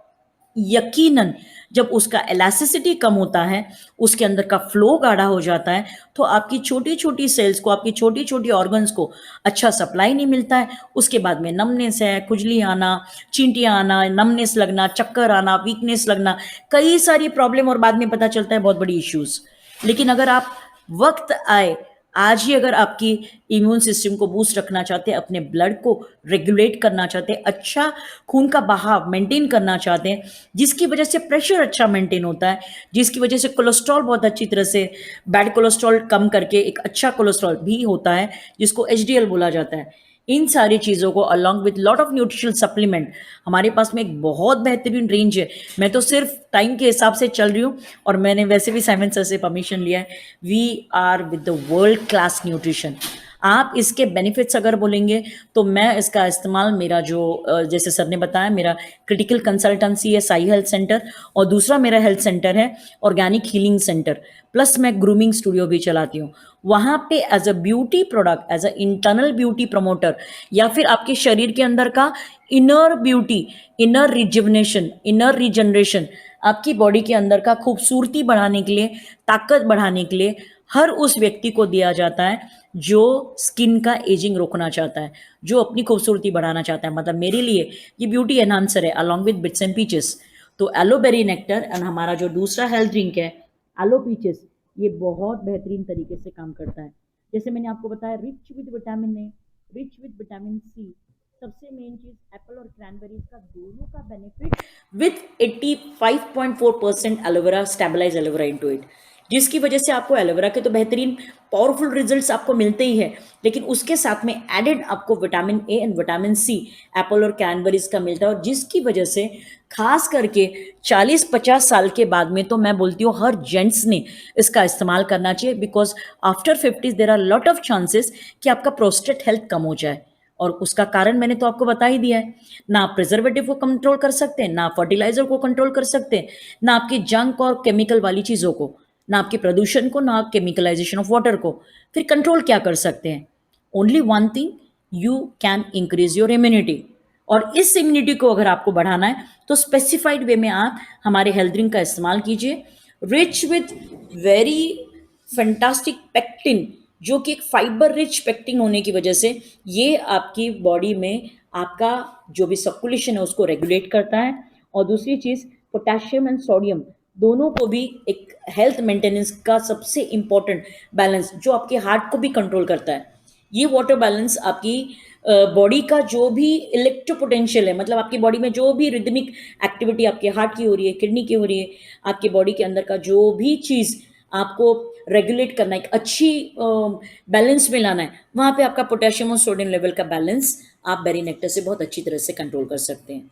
यकीनन जब उसका इलास्टिसिटी कम होता है, उसके अंदर का फ्लो गाढ़ा हो जाता है, तो आपकी छोटी छोटी सेल्स को, आपकी छोटी छोटी ऑर्गन्स को अच्छा सप्लाई नहीं मिलता है। उसके बाद में नमनेस है, खुजली आना, चींटियाँ आना, नमनेस लगना, चक्कर आना, वीकनेस लगना, कई सारी प्रॉब्लम, और बाद में पता चलता है बहुत बड़ी इश्यूज। लेकिन अगर आप वक्त आए, आज ही अगर आपकी इम्यून सिस्टम को बूस्ट रखना चाहते हैं, अपने ब्लड को रेगुलेट करना चाहते हैं, अच्छा खून का बहाव मेंटेन करना चाहते हैं, जिसकी वजह से प्रेशर अच्छा मेंटेन होता है, जिसकी वजह से कोलेस्ट्रॉल बहुत अच्छी तरह से, बैड कोलेस्ट्रॉल कम करके एक अच्छा कोलेस्ट्रॉल भी होता है जिसको एचडीएल बोला जाता है। इन सारी चीज़ों को along with lot of nutritional supplement, हमारे पास में एक बहुत बेहतरीन रेंज है। मैं तो सिर्फ टाइम के हिसाब से चल रही हूँ, और मैंने वैसे भी साइमन सर से परमिशन लिया है। We are with the world class nutrition. आप इसके बेनिफिट्स अगर बोलेंगे तो मैं इसका इस्तेमाल, मेरा जो जैसे सर ने बताया, मेरा क्रिटिकल कंसल्टेंसी है साई हेल्थ सेंटर, और दूसरा मेरा हेल्थ सेंटर है ऑर्गेनिक हीलिंग सेंटर, प्लस मैं ग्रूमिंग स्टूडियो भी चलाती हूँ। वहाँ पे as a beauty product, as a internal beauty promoter, या फिर आपके शरीर के अंदर का inner beauty, inner rejuvenation, inner regeneration, आपकी बॉडी के अंदर का खूबसूरती बढ़ाने के लिए, ताकत बढ़ाने के लिए हर उस व्यक्ति को दिया जाता है जो स्किन का एजिंग रोकना चाहता है, जो अपनी खूबसूरती बढ़ाना चाहता है। मतलब मेरे लिए ये ब्यूटी एनहांसर है along with bits and peaches. तो एलोबेरी नेक्टर एंड हमारा जो दूसरा हेल्थ ड्रिंक है एलो पीचेस, ये बहुत बेहतरीन तरीके से काम करता है। जैसे मैंने आपको बताया, rich with vitamin A, rich with vitamin C, सबसे मेन चीज एप्पल और क्रैनबेरीज का दोनों का benefit with 85.4% aloe vera, stabilise aloe vera into it. जिसकी वजह से आपको एलोवेरा के तो बेहतरीन पावरफुल रिजल्ट्स आपको मिलते ही है, लेकिन उसके साथ में एडेड आपको vitamin A and vitamin C apple और कैनबेरीज का मिलता है, और जिसकी वजह से खास करके 40-50 साल के बाद में तो मैं बोलती हूँ हर जेंट्स ने इसका इस्तेमाल करना चाहिए, because after 50 there are lot of chances कि आपका प्रोस्टेट हेल्थ कम हो जाए। और उसका कारण मैंने तो आपको बता ही दिया है। ना आप प्रिजर्वेटिव को कंट्रोल कर सकते हैं, ना फर्टिलाइजर को कंट्रोल कर सकते हैं, ना आपकी जंक और केमिकल वाली चीज़ों को, ना आपके प्रदूषण को, ना केमिकलाइजेशन ऑफ वाटर को। फिर कंट्रोल क्या कर सकते हैं? Only one thing, you can increase your immunity. और इस इम्यूनिटी को अगर आपको बढ़ाना है तो स्पेसिफाइड वे में आप हमारे हेल्थ ड्रिंक का इस्तेमाल कीजिए, rich with very fantastic pectin, जो कि एक फाइबर रिच पेक्टिन होने की वजह से ये आपकी बॉडी में आपका जो भी सर्कुलेशन है उसको रेगुलेट करता है। और दूसरी चीज़, पोटेशियम एंड सोडियम दोनों को भी एक हेल्थ मेंटेनेंस का सबसे इंपॉर्टेंट बैलेंस, जो आपके हार्ट को भी कंट्रोल करता है। ये वाटर बैलेंस आपकी बॉडी का जो भी इलेक्ट्रो पोटेंशियल है, मतलब आपकी बॉडी में जो भी रिदमिक एक्टिविटी आपके हार्ट की हो रही है, किडनी की हो रही है, आपके बॉडी के अंदर का जो भी चीज़ आपको रेगुलेट करना है, एक अच्छी बैलेंस में लाना है, वहाँ पे आपका पोटेशियम और सोडियम लेवल का बैलेंस आप बेरी नेक्टर से बहुत अच्छी तरह से कंट्रोल कर सकते हैं।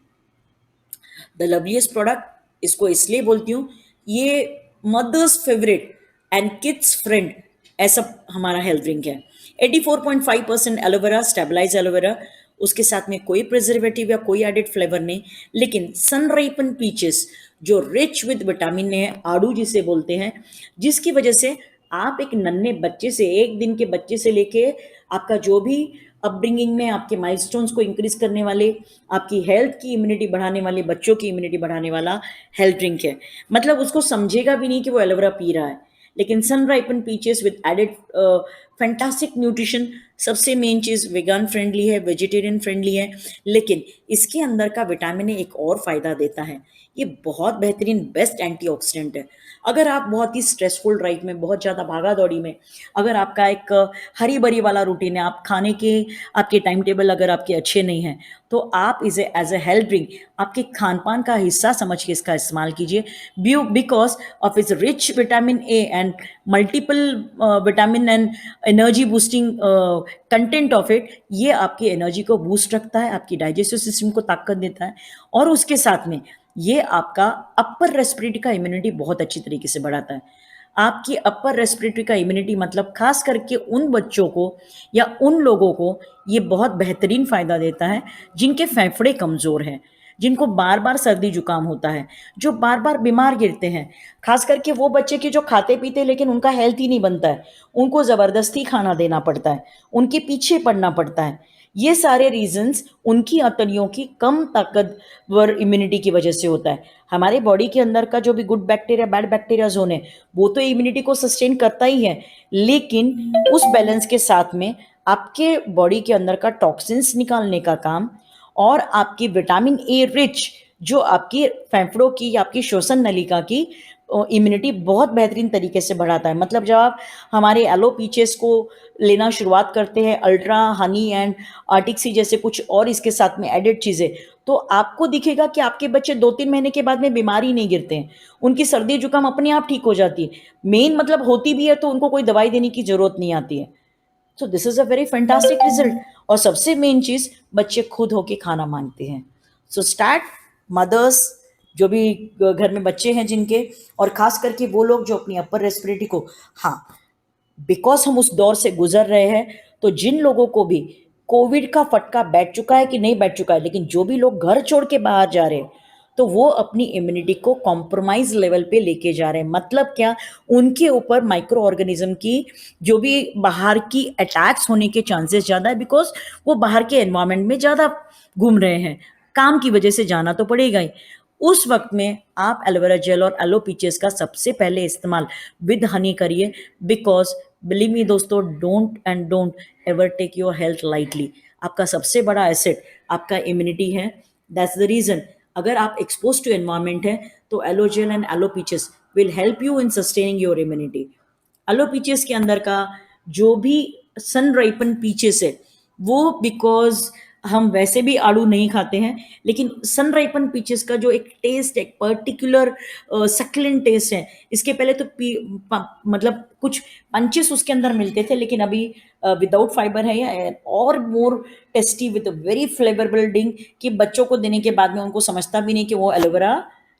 द लवलीस्ट प्रोडक्ट, इसको इसलिए बोलती हूँ, ये mother's favourite and kids friend ऐसा हमारा हेल्थ ड्रिंक है। 84.5% एलोवेरा, स्टेबलाइज एलोवेरा, उसके साथ में कोई प्रिजर्वेटिव या कोई एडेड फ्लेवर नहीं, लेकिन सनराइपन पीचेस जो रिच विद विटामिन है, आड़ू जिसे बोलते हैं, जिसकी वजह से आप एक नन्हे बच्चे से, एक दिन के बच्चे से लेके आपका जो भी अपब्रिंगिंग में आपके माइलस्टोन्स को इंक्रीज करने वाले, आपकी हेल्थ की इम्यूनिटी बढ़ाने वाले, बच्चों की इम्यूनिटी बढ़ाने वाला हेल्थ ड्रिंक है। मतलब उसको समझेगा भी नहीं कि वो एलोवेरा पी रहा है, लेकिन sun ripened peaches with added fantastic nutrition. सबसे मेन चीज़, वेगन फ्रेंडली है, वेजिटेरियन फ्रेंडली है, लेकिन इसके अंदर का विटामिन ए एक और फ़ायदा देता है, ये बहुत बेहतरीन बेस्ट एंटीऑक्सीडेंट है। अगर आप बहुत ही स्ट्रेसफुल लाइफ में, बहुत ज़्यादा भागा दौड़ी में, अगर आपका एक हरी भरी वाला रूटीन है, आप खाने के आपके टाइम टेबल अगर आपके अच्छे नहीं हैं, तो आप इसे एज ए हेल्थ ड्रिंक आपके खान पान का हिस्सा समझ के इसका इस्तेमाल कीजिए, because of is rich vitamin A and multiple vitamin and energy boosting content of it. ये आपकी एनर्जी को बूस्ट रखता है, आपकी डाइजेस्टिव सिस्टम को ताकत देता है, और उसके साथ में ये आपका अपर रेस्पिरेटरी का इम्यूनिटी बहुत अच्छी तरीके से बढ़ाता है। आपकी अपर रेस्पिरेटरी का इम्यूनिटी मतलब खास करके उन बच्चों को या उन लोगों को ये बहुत बेहतरीन फ़ायदा देता है जिनके फेफड़े कमज़ोर हैं, जिनको बार बार सर्दी जुकाम होता है, जो बार बार बीमार गिरते हैं। खास करके वो बच्चे की जो खाते पीते लेकिन उनका हेल्थ ही नहीं बनता है, उनको ज़बरदस्ती खाना देना पड़ता है, उनके पीछे पड़ना पड़ता है। ये सारे रीजंस उनकी अतड़ियों की कम ताकतवर इम्यूनिटी की वजह से होता है। हमारे बॉडी के अंदर का जो भी good bacteria bad bacteria zone है, वो तो इम्यूनिटी को सस्टेन करता ही है, लेकिन उस बैलेंस के साथ में आपके बॉडी के अंदर का टॉक्सिन्स निकालने का काम और आपकी विटामिन ए रिच जो आपकी फेफड़ों की या आपकी श्वसन नलिका की इम्यूनिटी बहुत बेहतरीन तरीके से बढ़ाता है। मतलब जब आप हमारे एलो पीचेस को लेना शुरुआत करते हैं, अल्ट्रा हनी एंड आर्टिक्सी जैसे कुछ और इसके साथ में एडेड चीज़ें, तो आपको दिखेगा कि आपके बच्चे 2-3 महीने के बाद में बीमार ही नहीं गिरते हैं, उनकी सर्दी जुकाम अपने आप ठीक हो जाती है। मेन मतलब होती भी है तो उनको कोई दवाई देने की ज़रूरत नहीं आती है। तो this is a very fantastic result. और सबसे मेन चीज़, बच्चे खुद होके खाना मांगते हैं। सो स्टार्ट मदर्स, जो भी घर में बच्चे हैं जिनके, और खास करके वो लोग जो अपनी अपर रेस्पिरेटरी को, हाँ, बिकॉज हम उस दौर से गुजर रहे हैं, तो जिन लोगों को भी कोविड का फटका बैठ चुका है कि नहीं बैठ चुका है, लेकिन जो भी लोग घर छोड़ के बाहर जा रहे हैं, तो वो अपनी इम्यूनिटी को कॉम्प्रोमाइज लेवल पे लेके जा रहे हैं। मतलब क्या, उनके ऊपर माइक्रो ऑर्गेनिज्म की जो भी बाहर की अटैक्स होने के चांसेस ज़्यादा है, बिकॉज वो बाहर के एनवायरमेंट में ज़्यादा घूम रहे हैं, काम की वजह से जाना तो पड़ेगा ही। उस वक्त में आप एलोवेरा जेल और एलो पीचेस का सबसे पहले इस्तेमाल विद हनी करिए, बिकॉज बिलीव मी दोस्तों, don't ever take your health lightly. आपका सबसे बड़ा एसेट आपका इम्यूनिटी है। दैट्स द रीज़न, अगर आप एक्सपोज टू एनवायरमेंट है तो aloe gel and aloe peaches will help you in sustaining your immunity. Aloe peaches के अंदर का जो भी सन राइपन पीचेस है, वो बिकॉज हम वैसे भी आड़ू नहीं खाते हैं, लेकिन सन राइपन पीचेस का जो एक टेस्ट, एक पर्टिकुलर सक्लेंट टेस्ट है, इसके पहले तो मतलब कुछ पंचेस उसके अंदर मिलते थे, लेकिन अभी विदाउट फाइबर है या और मोर टेस्टी विद वेरी फ्लेवरेबल ड्रिंक, कि बच्चों को देने के बाद में उनको समझता भी नहीं कि वो एलोवेरा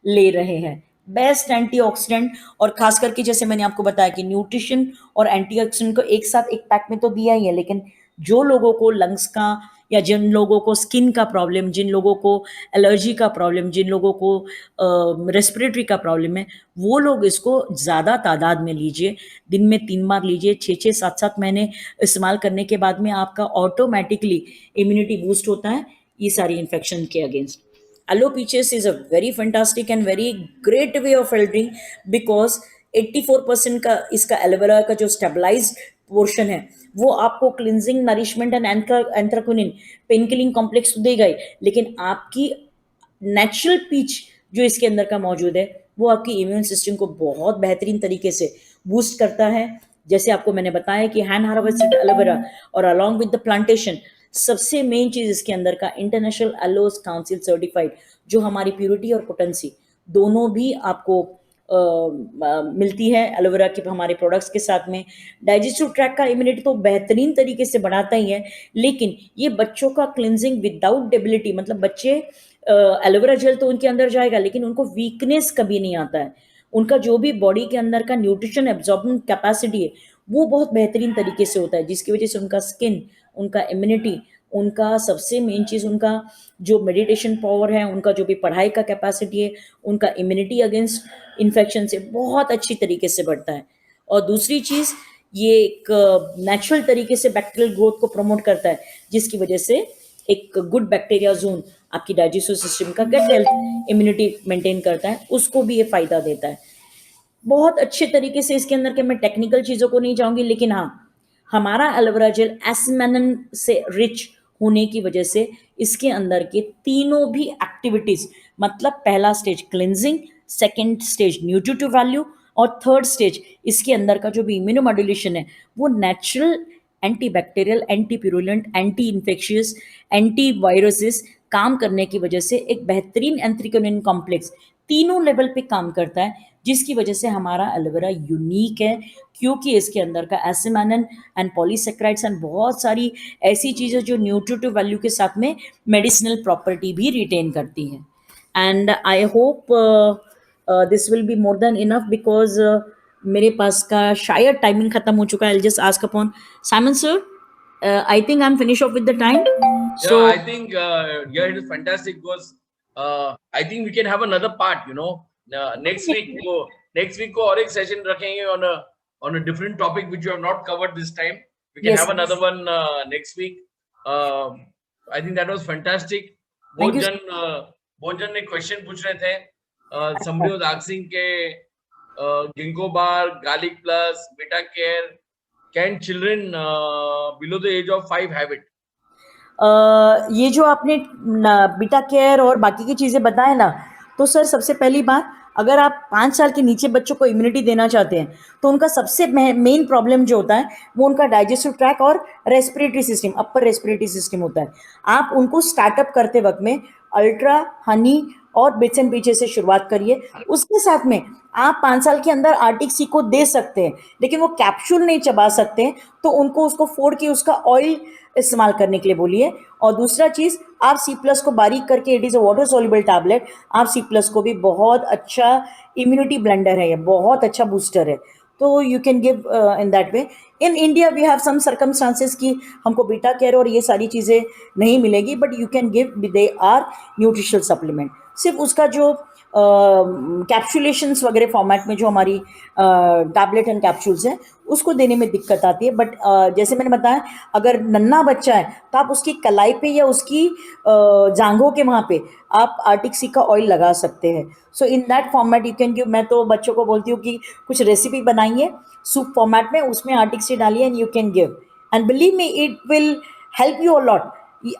ले रहे हैं। बेस्ट एंटीऑक्सीडेंट, और खास करके जैसे मैंने आपको बताया कि न्यूट्रिशन और एंटीऑक्सीडेंट को एक साथ एक पैक में तो दिया ही है, लेकिन जो लोगों को लंग्स का, या जिन लोगों को स्किन का प्रॉब्लम, जिन लोगों को एलर्जी का प्रॉब्लम, जिन लोगों को रेस्पिरेटरी का प्रॉब्लम है, वो लोग इसको ज़्यादा तादाद में लीजिए। दिन में 3 बार लीजिए, 6-6, 7-7 महीने इस्तेमाल करने के बाद में आपका ऑटोमेटिकली इम्यूनिटी बूस्ट होता है ये सारी इन्फेक्शन के against. Aloe peaches is a very fantastic and very great way of filtering, because 84% का इसका एलोवेरा का जो स्टेबलाइज्ड पोर्शन है वो आपको cleansing, nourishment and anthraquinone, pain killing complex तो देगा ही, लेकिन आपकी नेचुरल पीच जो इसके अंदर का मौजूद है वो आपकी इम्यून सिस्टम को बहुत बेहतरीन तरीके से बूस्ट करता है। जैसे आपको मैंने बताया कि हैंड हार्वेस्टेड एलोवेरा और अलॉन्ग विद द प्लांटेशन, सबसे मेन चीज इसके अंदर का इंटरनेशनल एलोस काउंसिल सर्टिफाइड, जो हमारी प्यूरिटी और पोटेंसी दोनों भी आपको मिलती है एलोवेरा के हमारे प्रोडक्ट्स के साथ में। डाइजेस्टिव ट्रैक का इम्यूनिटी तो बेहतरीन तरीके से बढ़ाता ही है, लेकिन ये बच्चों का क्लिनजिंग विदाउट डेबिलिटी, मतलब बच्चे एलोवेरा जेल तो उनके अंदर जाएगा, लेकिन उनको वीकनेस कभी नहीं आता है। उनका जो भी बॉडी के अंदर का न्यूट्रिशन एब्जॉर्बिंग कैपेसिटी है वो बहुत बेहतरीन तरीके से होता है, जिसकी वजह से उनका स्किन, उनका इम्यूनिटी, उनका सबसे मेन चीज़, उनका जो मेडिटेशन पावर है, उनका जो भी पढ़ाई का कैपेसिटी है, उनका इम्यूनिटी अगेंस्ट इन्फेक्शन से बहुत अच्छी तरीके से बढ़ता है। और दूसरी चीज़, ये एक नेचुरल तरीके से बैक्टीरियल ग्रोथ को प्रमोट करता है, जिसकी वजह से एक गुड बैक्टीरिया जोन आपकी डाइजेस्टिव सिस्टम का गट हेल्थ इम्यूनिटी मेंटेन करता है, उसको भी ये फायदा देता है बहुत अच्छे तरीके से। इसके अंदर के मैं टेक्निकल चीज़ों को नहीं जाऊंगी, लेकिन हाँ, हमारा एलोवेरा जेल एस्मेनन से रिच होने की वजह से इसके अंदर के तीनों भी एक्टिविटीज, मतलब पहला stage cleansing, second stage nutritive value, और थर्ड स्टेज इसके अंदर का जो भी इम्यूनोमॉड्यूलेशन है वो natural anti bacterial, anti purulent, anti infectious, anti viruses काम करने की वजह से एक बेहतरीन एंथ्रिक्विनिन कॉम्प्लेक्स तीनों लेवल पे काम करता है, जिसकी वजह से हमारा एलोवेरा यूनिक है, क्योंकि इसके अंदर का एसिमानन एंड पॉलीसेक्राइड्स एंड बहुत सारी ऐसी चीज़ें जो न्यूट्रिटिव वैल्यू के साथ में मेडिसिनल प्रॉपर्टी भी रिटेन करती हैं। And I hope this will be more than enough, because मेरे पास का शायद टाइमिंग खत्म हो चुका है। I'll just ask upon Simon sir. I think I'm finished off with the time. So yeah, I think yeah, it is fantastic, because I think we can have another part. Next week, को और एक session रखेंगे on a different topic which you have not covered this time. We can Yes, have another one next week. I think that was fantastic. Thank you. बहुत जन ने क्वेश्चन पूछ रहे थे. Somebody was asking के ginkgo bar, garlic plus, beta care. Can children below the age of 5 have it? ये जो आपने बीटा केयर और बाकी की चीज़ें बताए ना, तो सर सबसे पहली बात, अगर आप 5 साल के नीचे बच्चों को इम्यूनिटी देना चाहते हैं तो उनका सबसे मेन प्रॉब्लम जो होता है वो उनका डाइजेस्टिव ट्रैक और respiratory system, upper respiratory system होता है। आप उनको स्टार्टअप करते वक्त में अल्ट्रा, हनी और बिट्स एंड पीछे से शुरुआत करिए। उसके साथ में आप 5 साल के अंदर आर्टिक सी को दे सकते हैं, लेकिन वो कैप्सूल नहीं चबा सकते, तो उनको उसको फोड़ के उसका ऑयल इस्तेमाल करने के लिए बोलिए। और दूसरा चीज़, आप सी प्लस को बारीक करके, it is a water soluble tablet, आप सी प्लस को भी बहुत अच्छा इम्यूनिटी ब्लेंडर है, ये बहुत अच्छा बूस्टर है, तो you can give in that way. In India we have some circumstances कि हमको बीटा केयर और ये सारी चीज़ें नहीं मिलेगी, but you can give, they are nutritional supplement. सिर्फ उसका जो कैप्सुलेशंस वगैरह फॉर्मेट में जो हमारी टैबलेट एंड कैप्सूल्स हैं उसको देने में दिक्कत आती है। बट जैसे मैंने बताया, अगर नन्हा बच्चा है तो आप उसकी कलाई पे या उसकी जांघों के वहाँ पे आप आर्टिक सी का ऑयल लगा सकते हैं। So in that format you can give. मैं तो बच्चों को बोलती हूँ कि कुछ रेसिपी बनाइए सूप फॉर्मेट में, उसमें आर्टिक सी डालिए and you can give, and believe me it will help you a lot.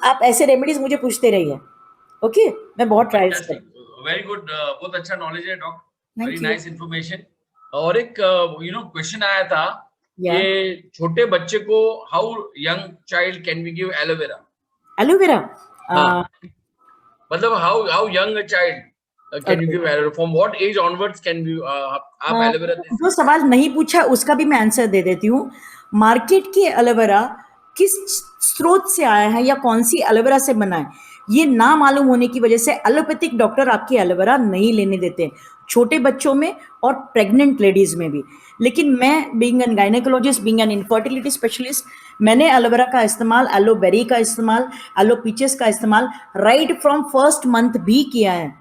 आप ऐसे रेमेडीज मुझे पूछते रहिए, ओके? मैं बहुत ट्रायल्स करती हूँ। वेरी गुड, बहुत अच्छा नॉलेज है doctor, very Thank you. Nice information. और एक क्वेश्चन आया था Yeah. कि छोटे बच्चे को how young child can we give aloe vera? Aloe vera हाँ, मतलब how young a child can you give aloe vera? From what age onwards can you आप एलोवेरा दे जो सकते सवाल नहीं पूछा उसका भी मैं आंसर दे देती हूँ। मार्केट की एलोवेरा किस स्रोत से आया है या कौन सी एलोवेरा से बना है, ये ना मालूम होने की वजह से एलोपैथिक डॉक्टर आपकी एलोवेरा नहीं लेने देते, छोटे बच्चों में और प्रेग्नेंट लेडीज में भी। लेकिन मैं being an gynaecologist, being an infertility specialist, मैंने एलोवेरा का इस्तेमाल, एलोबेरी का इस्तेमाल, एलोपीचेस का इस्तेमाल राइट फ्रॉम फर्स्ट मंथ भी किया है।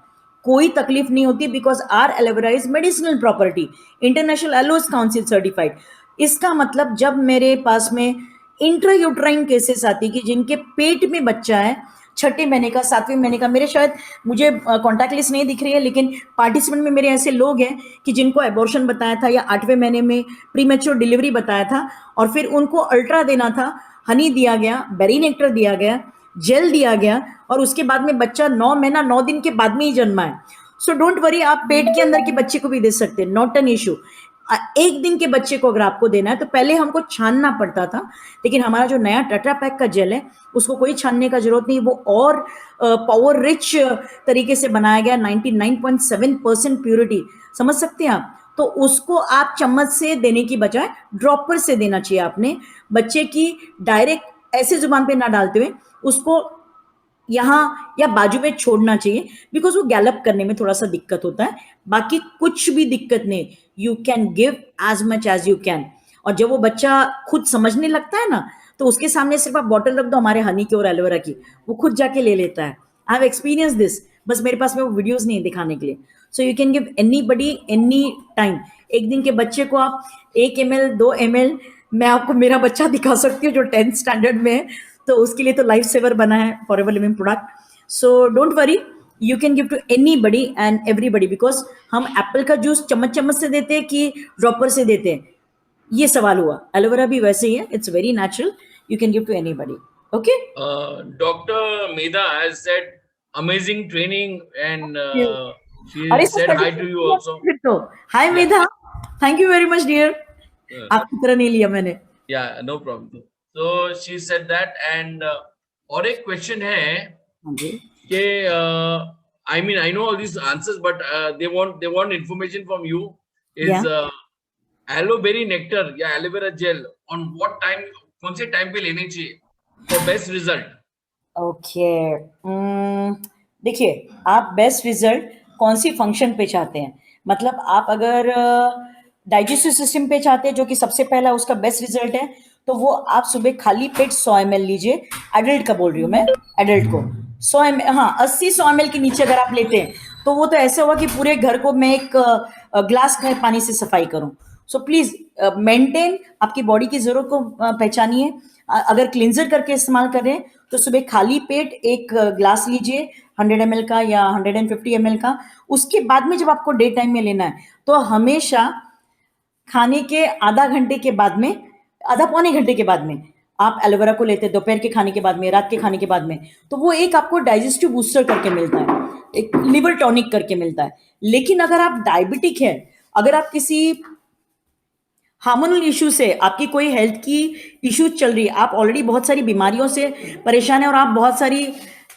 कोई तकलीफ नहीं होती, because our aloe vera is medicinal property, international एलोस council certified. इसका मतलब जब मेरे पास में इंट्रायूट्राइन केसेस आती कि जिनके पेट में बच्चा है, छठे महीने का, सातवें महीने का, मेरे शायद मुझे कॉन्टैक्ट लिस्ट नहीं दिख रही है, लेकिन पार्टिसिपेंट में मेरे ऐसे लोग हैं कि जिनको एबॉर्शन बताया था या 8वें महीने में प्रीमेच्योर डिलीवरी बताया था, और फिर उनको अल्ट्रा देना था, हनी दिया गया, बेरी नेक्टर दिया गया, जेल दिया गया, और उसके बाद में बच्चा 9 महीना 9 दिन के बाद में ही जन्मा है। सो डोंट वरी, आप पेट के अंदर के बच्चे को भी दे सकते हैं, नॉट एन इशू। एक दिन के बच्चे को अगर आपको देना है तो पहले हमको छानना पड़ता था, लेकिन हमारा जो नया टेट्रा पैक का जेल है उसको कोई छानने का जरूरत नहीं, वो और पावर रिच तरीके से बनाया गया, 99.7% प्योरिटी, समझ सकते हैं आप। तो उसको आप चम्मच से देने की बजाय ड्रॉपर से देना चाहिए आपने, बच्चे की डायरेक्ट ऐसे जुबान पे ना डालते हुए उसको यहाँ या बाजू में छोड़ना चाहिए, बिकॉज वो गैलप करने में थोड़ा सा दिक्कत होता है। बाकी कुछ भी दिक्कत नहीं, you can give as much as you can. और जब वो बच्चा खुद समझने लगता है ना, तो उसके सामने सिर्फ आप बॉटल रख दो हमारे हनी की और एलोवेरा की, वो खुद जाके ले लेता है। आई हैव एक्सपीरियंस दिस, बस मेरे पास में वो वीडियोस नहीं है दिखाने के लिए। So you can give any buddy any time. एक दिन के बच्चे को आप 1 ml 2 ml, मैं आपको मेरा बच्चा दिखा सकती हूँ जो 10th स्टैंडर्ड में है, तो उसके लिए तो लाइफ सेवर बना है forever living product. So don't worry, you can give to anybody and everybody, because हम एप्पल का जूस चम्मच चम्मच से देते हैं कि ड्रॉपर से देते हैं, ये सवाल हुआ। एलोवेरा भी वैसे ही है, it's very natural, you can give to anybody. Okay, Dr. Meda has said amazing training and she अरे said hi to you also. फिर तो hi Yeah, Medha, thank you very much dear. uh, आपकी तरह नहीं लिया मैंने। yeah, no problem. So she said that and और एक question है हाँ जी, कि I mean I know all these answers but they want information from you या is aloe berry nectar या aloe vera gel on what time, कौन से टाइम पे लेनी चाहिए for best result? ओके। देखिए, आप बेस्ट रिजल्ट कौन सी फंक्शन पे चाहते हैं, मतलब आप अगर डाइजेस्टिव सिस्टम पे चाहते हैं जो कि सबसे पहला उसका बेस्ट रिजल्ट है, तो वो आप सुबह खाली पेट 100 ml लीजिए। एडल्ट का बोल रही हूँ मैं, एडल्ट को 100 ml, हाँ 80-100 ml के नीचे अगर आप लेते हैं तो वो तो ऐसा हुआ कि पूरे घर को मैं एक ग्लास में पानी से सफाई करूं। सो प्लीज मेंटेन, आपकी बॉडी की जरूरत को पहचानिए। अगर क्लिंजर करके इस्तेमाल कर रहे हैं तो सुबह खाली पेट एक ग्लास लीजिए 100 ml का या 150 ml का। उसके बाद में जब आपको डे टाइम में लेना है तो हमेशा खाने के आधा घंटे के बाद में, आधा पौने घंटे के बाद में आप एलोवेरा को लेते हैं, दोपहर के खाने के बाद में, रात के खाने के बाद में, तो वो एक आपको डाइजेस्टिव बूस्टर करके मिलता है, एक लिवर टॉनिक करके मिलता है। लेकिन अगर आप डायबिटिक है, अगर आप किसी हार्मोनल इशू से, आपकी कोई हेल्थ की इशू चल रही है, आप ऑलरेडी बहुत सारी बीमारियों से परेशान है और आप बहुत सारी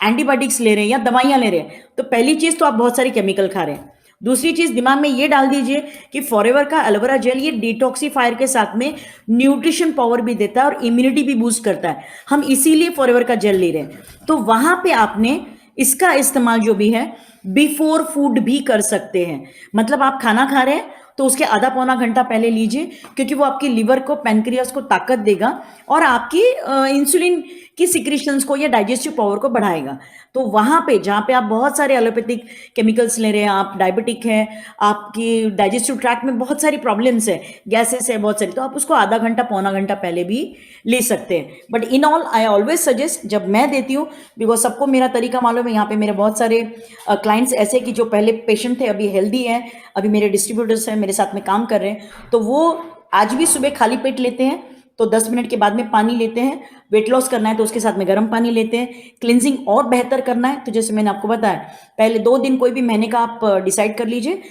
एंटीबायोटिक्स ले रहे हैं या दवाइयां ले रहे हैं, तो पहली चीज तो आप बहुत सारी केमिकल खा रहे हैं। दूसरी चीज दिमाग में ये डाल दीजिए कि फॉरएवर का एलोवेरा जेल ये डिटॉक्सीफायर के साथ में न्यूट्रिशन पावर भी देता है और इम्यूनिटी भी बूस्ट करता है, हम इसीलिए फॉरएवर का जेल ले रहे हैं। तो वहां पे आपने इसका इस्तेमाल जो भी है बिफोर फूड भी कर सकते हैं, मतलब आप खाना खा रहे हैं तो उसके आधा पौना घंटा पहले लीजिए, क्योंकि वो आपकी लिवर को, पैनक्रियास को ताकत देगा और आपकी इंसुलिन की सिक्रीशंस को या डाइजेस्टिव पावर को बढ़ाएगा। तो वहां पे जहां पे आप बहुत सारे एलोपैथिक केमिकल्स ले रहे हैं, आप डायबिटिक हैं, आपकी डाइजेस्टिव ट्रैक्ट में बहुत सारी प्रॉब्लम्स है, गैसेस है बहुत सारी, तो आप उसको आधा घंटा पौना घंटा पहले भी ले सकते हैं। But in all I always suggest, जब मैं देती हूँ, बिकॉज सबको मेरा तरीका मालूम है, यहाँ पे मेरे बहुत सारे क्लाइंट्स ऐसे कि जो पहले पेशेंट थे अभी हेल्दी हैं, अभी मेरे डिस्ट्रीब्यूटर्स हैं, मेरे साथ में काम कर रहे हैं, तो वो आज भी सुबह खाली पेट लेते हैं, तो 10 मिनट के बाद में पानी लेते हैं। वेट लॉस करना है तो उसके साथ में गर्म पानी लेते हैं। क्लिनजिंग और बेहतर करना है तो जैसे मैंने आपको बताया, पहले 2 दिन कोई भी महीने का आप डिसाइड कर लीजिए,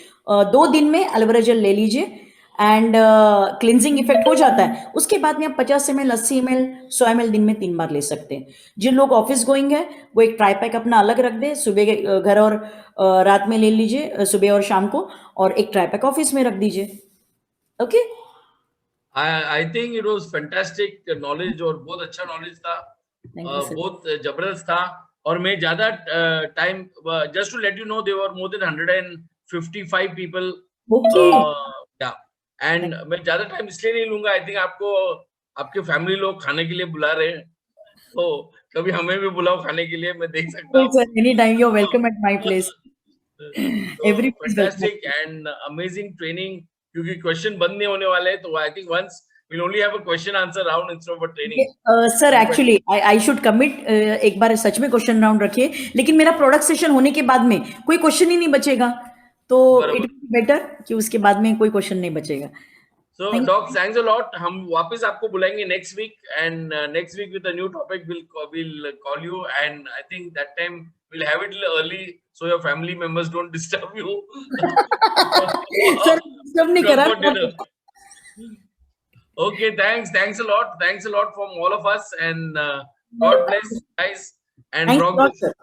2 दिन में एलोवेरा जेल ले लीजिए। एंड क्लिनजिंग इफेक्ट हो जाता है, उसके बाद में आप 50 ml, 80 ml, 100 ml दिन में 3 बार ले सकते हैं। जिन लोग ऑफिस गोइंग है वो एक ट्राई पैक अपना अलग रख दे, सुबह के घर और रात में ले लीजिए, सुबह और शाम को, और एक ट्राई पैक ऑफिस में रख दीजिए। Okay, I think it was fantastic knowledge और बहुत अच्छा knowledge था, थैंक यू सर। बहुत जबरदस्त था। और मैं ज्यादा time, just to let you know, there were more than 155 people. Okay, Yeah, and मैं ज्यादा टाइम इसलिए नहीं लूंगा। आई थिंक आपको आपके फैमिली लोग खाने के लिए बुला रहे हैं, तो कभी हमें भी बुलाओ खाने के लिए, मैं देख सकता हूँ। Sir, any time you are welcome at my place, तो everybody is fantastic welcome. And amazing training, क्योंकि क्वेश्चन बंद नहीं होने वाले हैं, तो I think once we'll only have a question answer round instead of a training. Sir actually I should commit, एक बार सच में क्वेश्चन राउंड रखिए, लेकिन मेरा प्रोडक्ट सेशन होने के बाद में कोई क्वेश्चन ही नहीं बचेगा, तो इट बराबर। बेटर कि उसके बाद में कोई क्वेश्चन नहीं बचेगा। So thank doc, thanks a lot. हम वापस आपको बुलाएंगे next week, and next week with a new topic we'll call you, and I think that time we'll have it a little early so your family members don't disturb you. Sir, सब नहीं Come करा। for dinner. Okay, thanks a lot from all of us, and God bless, guys, and thanks rock lot this. Sir.